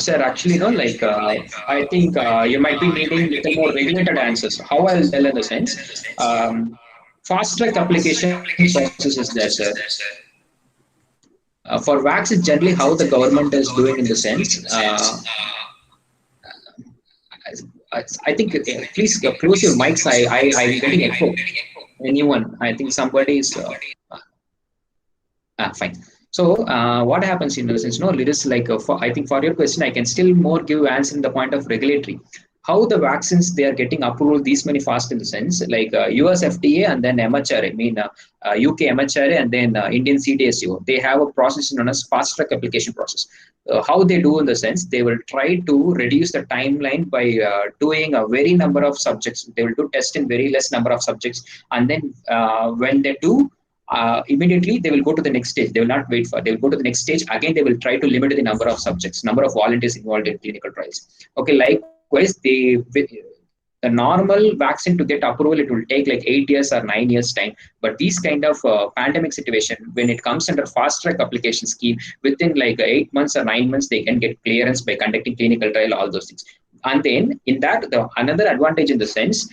Speaker 2: Sir, actually, no, like I think you might be needing little more regulated answers. How I'll tell in the sense, fast track application process is there, sir. For vaccines, generally, how the government is doing in the sense, I think, please close your mics. I'm getting echo. Anyone? I think somebody is. Fine. So what happens in the sense, no, it is like I think for your question, I can still more give answer in the point of regulatory. How the vaccines they are getting approved these many fast in the sense like US FDA and then MHRA, I mean UK MHRA and then Indian CDSU. They have a process known as fast track application process. How they do in the sense they will try to reduce the timeline by doing a very number of subjects. They will do test in very less number of subjects, and then when they do. Immediately they will go to the next stage. They will not wait for. They will go to the next stage. Again, they will try to limit the number of subjects, number of volunteers involved in clinical trials. Okay, likewise, the normal vaccine to get approval, it will take like 8 years or 9 years time. But these kind of pandemic situation, when it comes under fast track application scheme, within like 8 months or 9 months, they can get clearance by conducting clinical trial, all those things. And then in that, another advantage in the sense,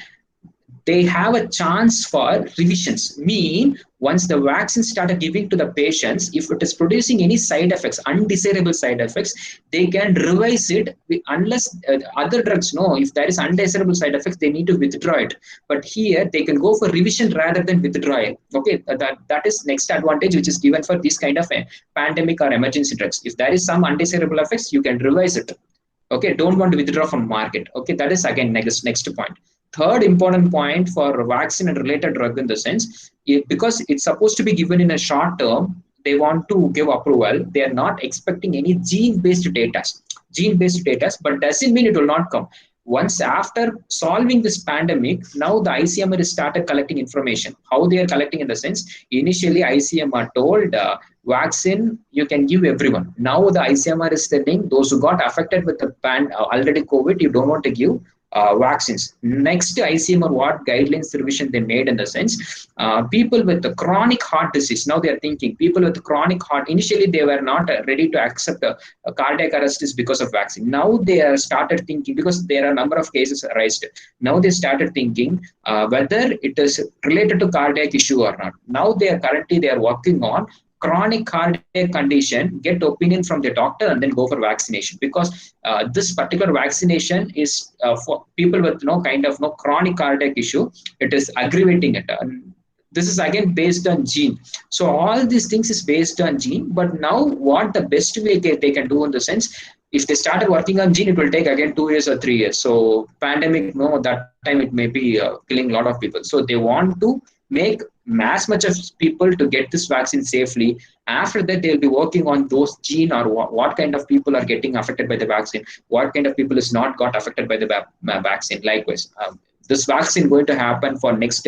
Speaker 2: they have a chance for revisions. Mean once the vaccine started giving to the patients, if it is producing any side effects, undesirable side effects, they can revise it unless other drugs know if there is undesirable side effects, they need to withdraw it. But here they can go for revision rather than withdrawal. Okay, that is next advantage which is given for this kind of pandemic or emergency drugs. If there is some undesirable effects, you can revise it. Okay, don't want to withdraw from market. Okay, that is again next point. Third important point for vaccine and related drug in the sense, because it's supposed to be given in a short term, they want to give approval. They are not expecting any gene-based data, but doesn't mean it will not come. Once after solving this pandemic, now the ICMR has started collecting information. How they are collecting in the sense, initially ICMR told vaccine you can give everyone. Now the ICMR is telling those who got affected with the already COVID, you don't want to give vaccines. Next ICMR what guidelines revision they made in the sense, people with the chronic heart disease, now they are thinking people with chronic heart, initially they were not ready to accept a cardiac arrest is because of vaccine. Now they are started thinking, because there are a number of cases raised, now they started thinking whether it is related to cardiac issue or not. Now they are working on chronic cardiac condition, get opinion from the doctor and then go for vaccination, because this particular vaccination is for people with kind of chronic cardiac issue. It is aggravating it. This is again based on gene. So all these things is based on gene. But now what the best way they can do in the sense, if they started working on gene, it will take again 2 years or 3 years. So pandemic, that time it may be killing a lot of people. So they want to make as much of people to get this vaccine safely. After that, they'll be working on those gene or what kind of people are getting affected by the vaccine, what kind of people is not got affected by the vaccine. Likewise, this vaccine going to happen for next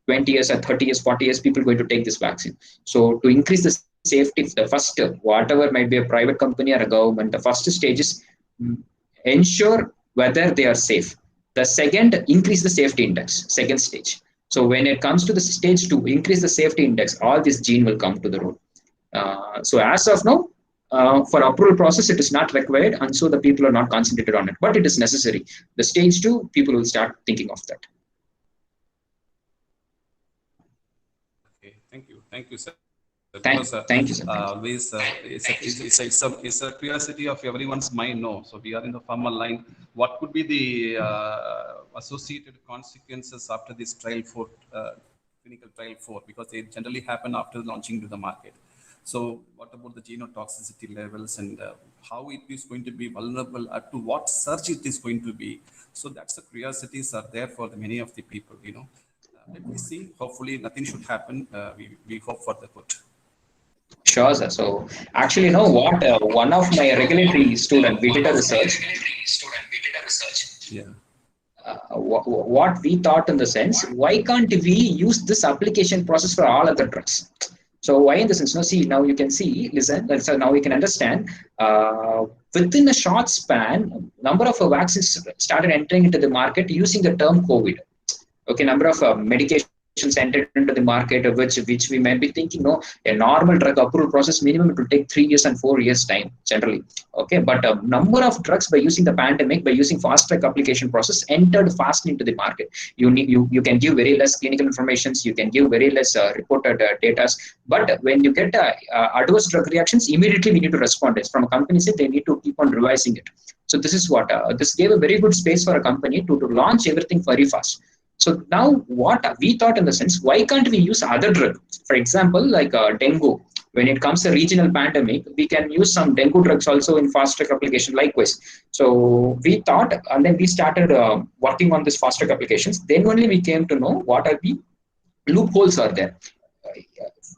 Speaker 2: 20 years or 30 years, 40 years, people are going to take this vaccine. So to increase the safety, the first, whatever might be a private company or a government, the first stage is ensure whether they are safe. The second, increase the safety index, second stage. So when it comes to the stage 2, increase the safety index, all this gene will come to the role. So as of now, for approval process, it is not required, and so the people are not concentrated on it. But it is necessary. The stage 2, people will start thinking of that.
Speaker 7: Okay, thank you, sir.
Speaker 2: Thank
Speaker 7: Because
Speaker 2: you, sir.
Speaker 7: always it's a curiosity of everyone's mind. No, so we are in the formal line. What could be the associated consequences after this trial 4, clinical trial 4? Because they generally happen after launching to the market. So, what about the genotoxicity levels and how it is going to be vulnerable? To what surge it is going to be? So that's the curiosities are there for many of the people. Let me see. Hopefully, nothing should happen. We hope for the good.
Speaker 2: Sure, sir. So actually, you know what? One of my regulatory student, we did a research.
Speaker 7: Yeah.
Speaker 2: What we thought in the sense, why can't we use this application process for all other drugs? So why in the sense, no, see, now you can see, listen, so now we can understand, within a short span, number of vaccines started entering into the market using the term COVID. Okay, number of medications entered into the market, which we might be thinking, no, a normal drug approval process minimum it will take 3 years and 4 years time generally. Okay, but a number of drugs by using the pandemic, by using fast track application process, entered fast into the market. You can give very less clinical informations, you can give very less reported data, but when you get adverse drug reactions, immediately we need to respond. It's from a company say they need to keep on revising it. So this is what this gave a very good space for a company to launch everything very fast. So now what we thought in the sense, why can't we use other drugs? For example, like dengue, when it comes to regional pandemic, we can use some dengue drugs also in fast track application likewise. So we thought, and then we started working on this fast track applications. Then only we came to know what are the loopholes are there.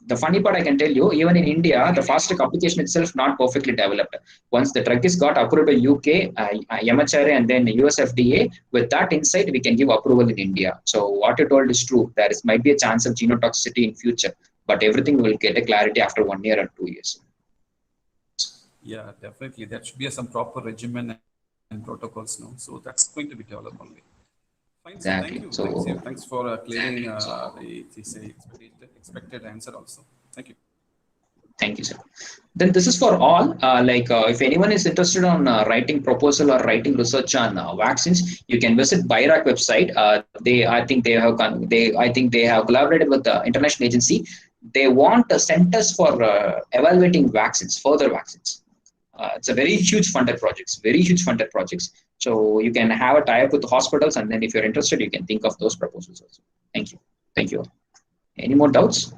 Speaker 2: The funny part I can tell you, even in India, the fast track application itself not perfectly developed. Once the drug is got approved by UK, MHRA, and then US FDA, with that insight, we can give approval in India. So what you told is true. There might be a chance of genotoxicity in future, but everything will get a clarity after 1 year or 2 years.
Speaker 7: Yeah, definitely. There should be some proper regimen and protocols now. So that's going to be developed only. Fine,
Speaker 2: Exactly.
Speaker 7: so thank you. Thanks for clearing the expected answer also. Thank you.
Speaker 2: Thank you, sir. Then this is for all. If anyone is interested on writing proposal or writing research on vaccines, you can visit BIRAC website. I think they have collaborated with the international agency. They want centers for evaluating vaccines, further vaccines. It's a very huge funded projects. So you can have a tie-up with the hospitals, and then if you're interested, you can think of those proposals also. Thank you. Any more doubts?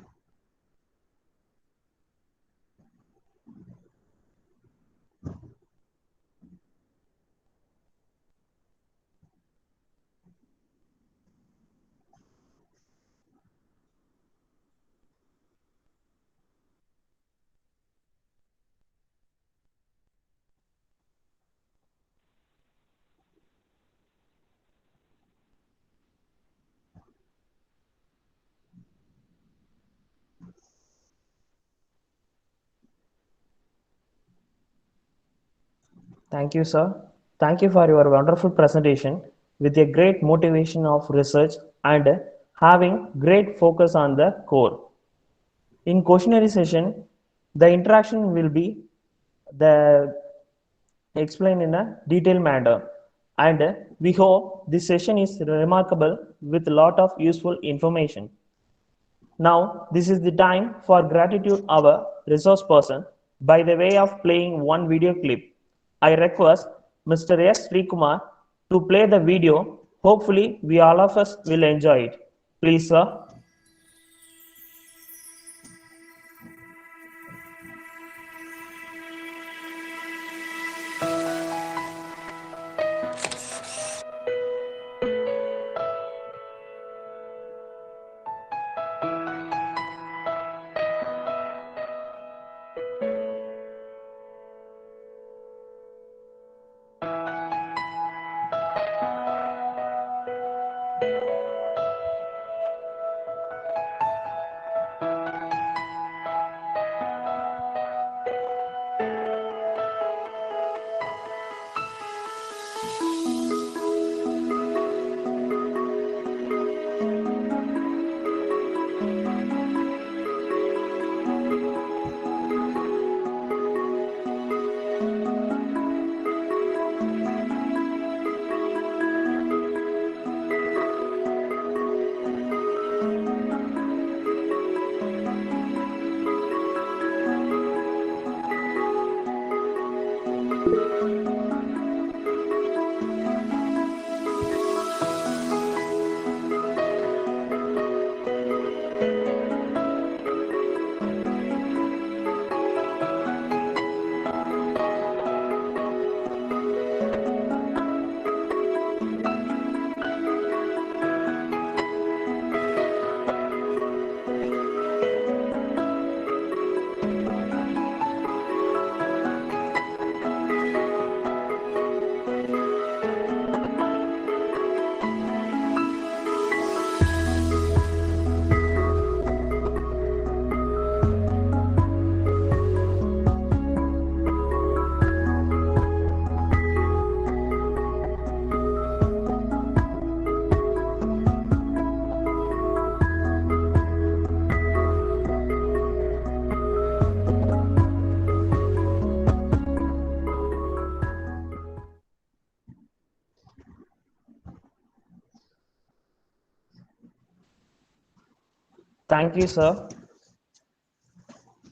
Speaker 4: Thank you, sir. Thank you for your wonderful presentation with a great motivation of research and having great focus on the core. In questionnaire session, the interaction will be the explained in a detailed manner, and we hope this session is remarkable with a lot of useful information. Now, this is the time for gratitude our resource person by the way of playing one video clip. I request Mr. S. Srikumar to play the video. Hopefully, we all of us will enjoy it. Please, sir. Thank you, sir.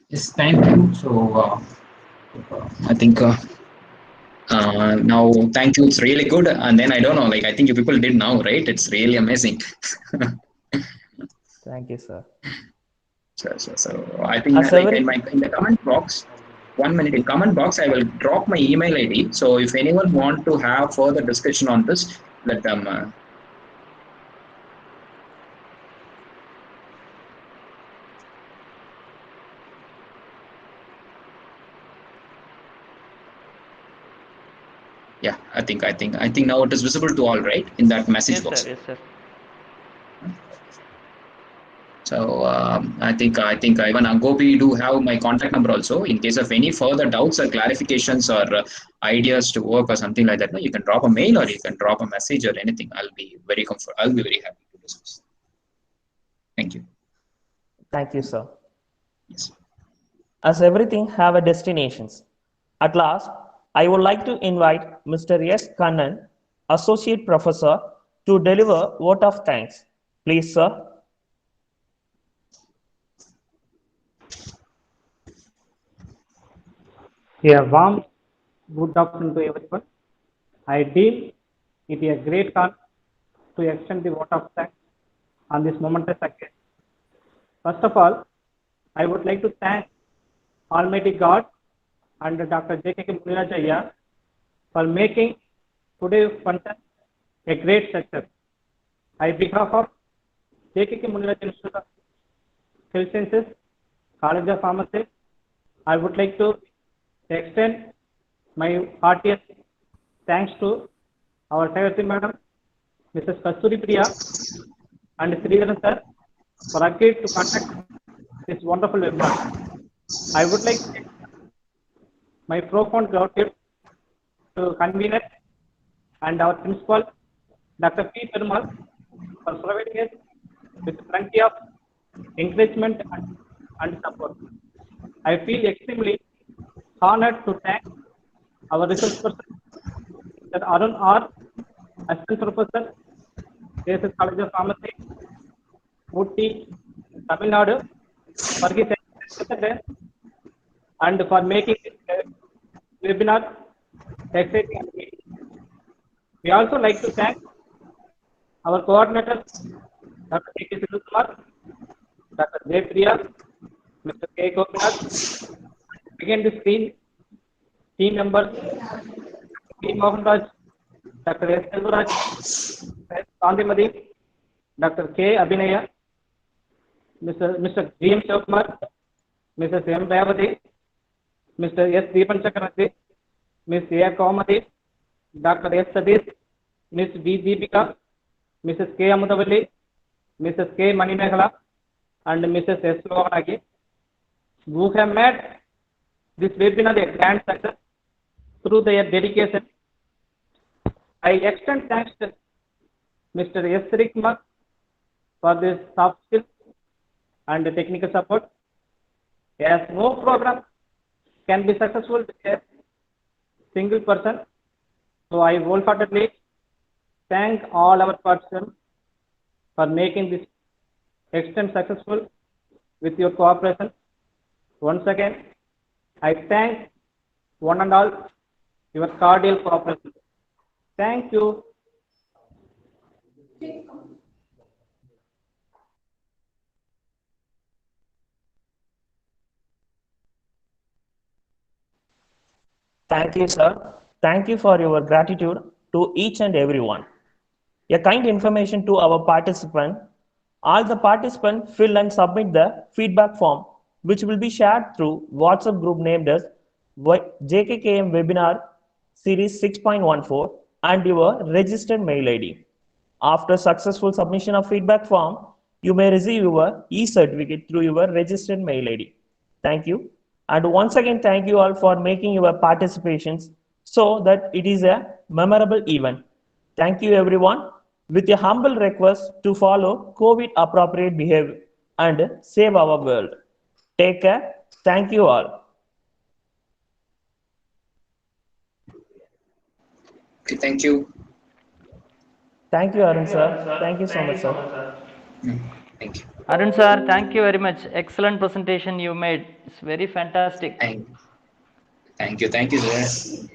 Speaker 2: Yes, thank you. So I think now, thank you. It's really good. And then I don't know, like I think you people did now, right? It's really amazing.
Speaker 4: Thank you, sir.
Speaker 2: So I think
Speaker 4: As
Speaker 2: like
Speaker 4: every
Speaker 2: in the comment box, 1 minute in comment box, I will drop my email ID. So if anyone want to have further discussion on this, let them. Yeah, I think now it is visible to all, right? In that message
Speaker 1: Yes,
Speaker 2: box.
Speaker 1: sir. Yes, sir.
Speaker 2: So I think even Agopi do have my contact number also. In case of any further doubts or clarifications or ideas to work or something like that, no, you can drop a mail or you can drop a message or anything. I'll be very happy to discuss. Thank you.
Speaker 4: Thank you, sir.
Speaker 2: Yes.
Speaker 4: As everything have a destinations. At last, I would like to invite Mr. S. Kannan, Associate Professor, to deliver vote of thanks. Please, sir.
Speaker 8: A warm good afternoon to everyone. I deem it a great honor to extend the vote of thanks on this momentous occasion. First of all, I would like to thank Almighty God and Dr. JKKMIHSCP for making today's function a great success. On behalf of JKKMIHSCP Institute of Health Sciences, College of Pharmacy, I would like to extend my heartiest thanks to our Secretary Madam, Mrs. Kasturi Priya, and Sridharan Sir for agreeing to conduct this wonderful webinar. I would like to extend my profound gratitude to convener and our principal, Dr. P. Perumal, for providing us with plenty of encouragement and support. I feel extremely honored to thank our research person, Mr. Arun R., Assistant Professor, JSS College of Pharmacy, Ooty, Tamil Nadu, for his assistance and for making this webinar exciting and meeting. We also like to thank our coordinators, Dr. K. Kumar, Dr. J. Priya, Mr. K. Gopinath, again the team members, P. Mohan Raj, Dr. S. Selvaraj, S. Kandimadi, Dr. K. Abhinaya, Mr. G. M. Shivkumar, Mrs. M. Bayavati, Mr. S. Deepan Chakravarti, Ms. A. Komadi, Dr. S. Sadish, Ms. B. Deepika, Mrs. K. Amudavalli, Mrs. K. Manimeghala, and Mrs. S. Lohanagi, who have made this webinar a grand success through their dedication. I extend thanks to Mr. S. Rikma for this soft skills and technical support. As no program can be successful with a single person, so I wholeheartedly thank all our participants for making this extent successful with your cooperation. Once again, I thank one and all your cordial cooperation. Thank you.
Speaker 4: Thank you, sir. Thank you for your gratitude to each and everyone. A kind information to our participant. All the participants fill and submit the feedback form, which will be shared through WhatsApp group named as JKKM Webinar Series 6.14 and your registered mail ID. After successful submission of feedback form, you may receive your e-certificate through your registered mail ID. Thank you. And once again, thank you all for making your participations so that it is a memorable event. Thank you, everyone. With a humble request to follow COVID appropriate behavior and save our world. Take care. Thank you all.
Speaker 2: Okay, thank you.
Speaker 4: Thank you, Arun sir. Thank you so much, sir.
Speaker 2: Thank you.
Speaker 1: Arun sir, thank you very much. Excellent presentation you made. It's very fantastic.
Speaker 2: Thank you, sir.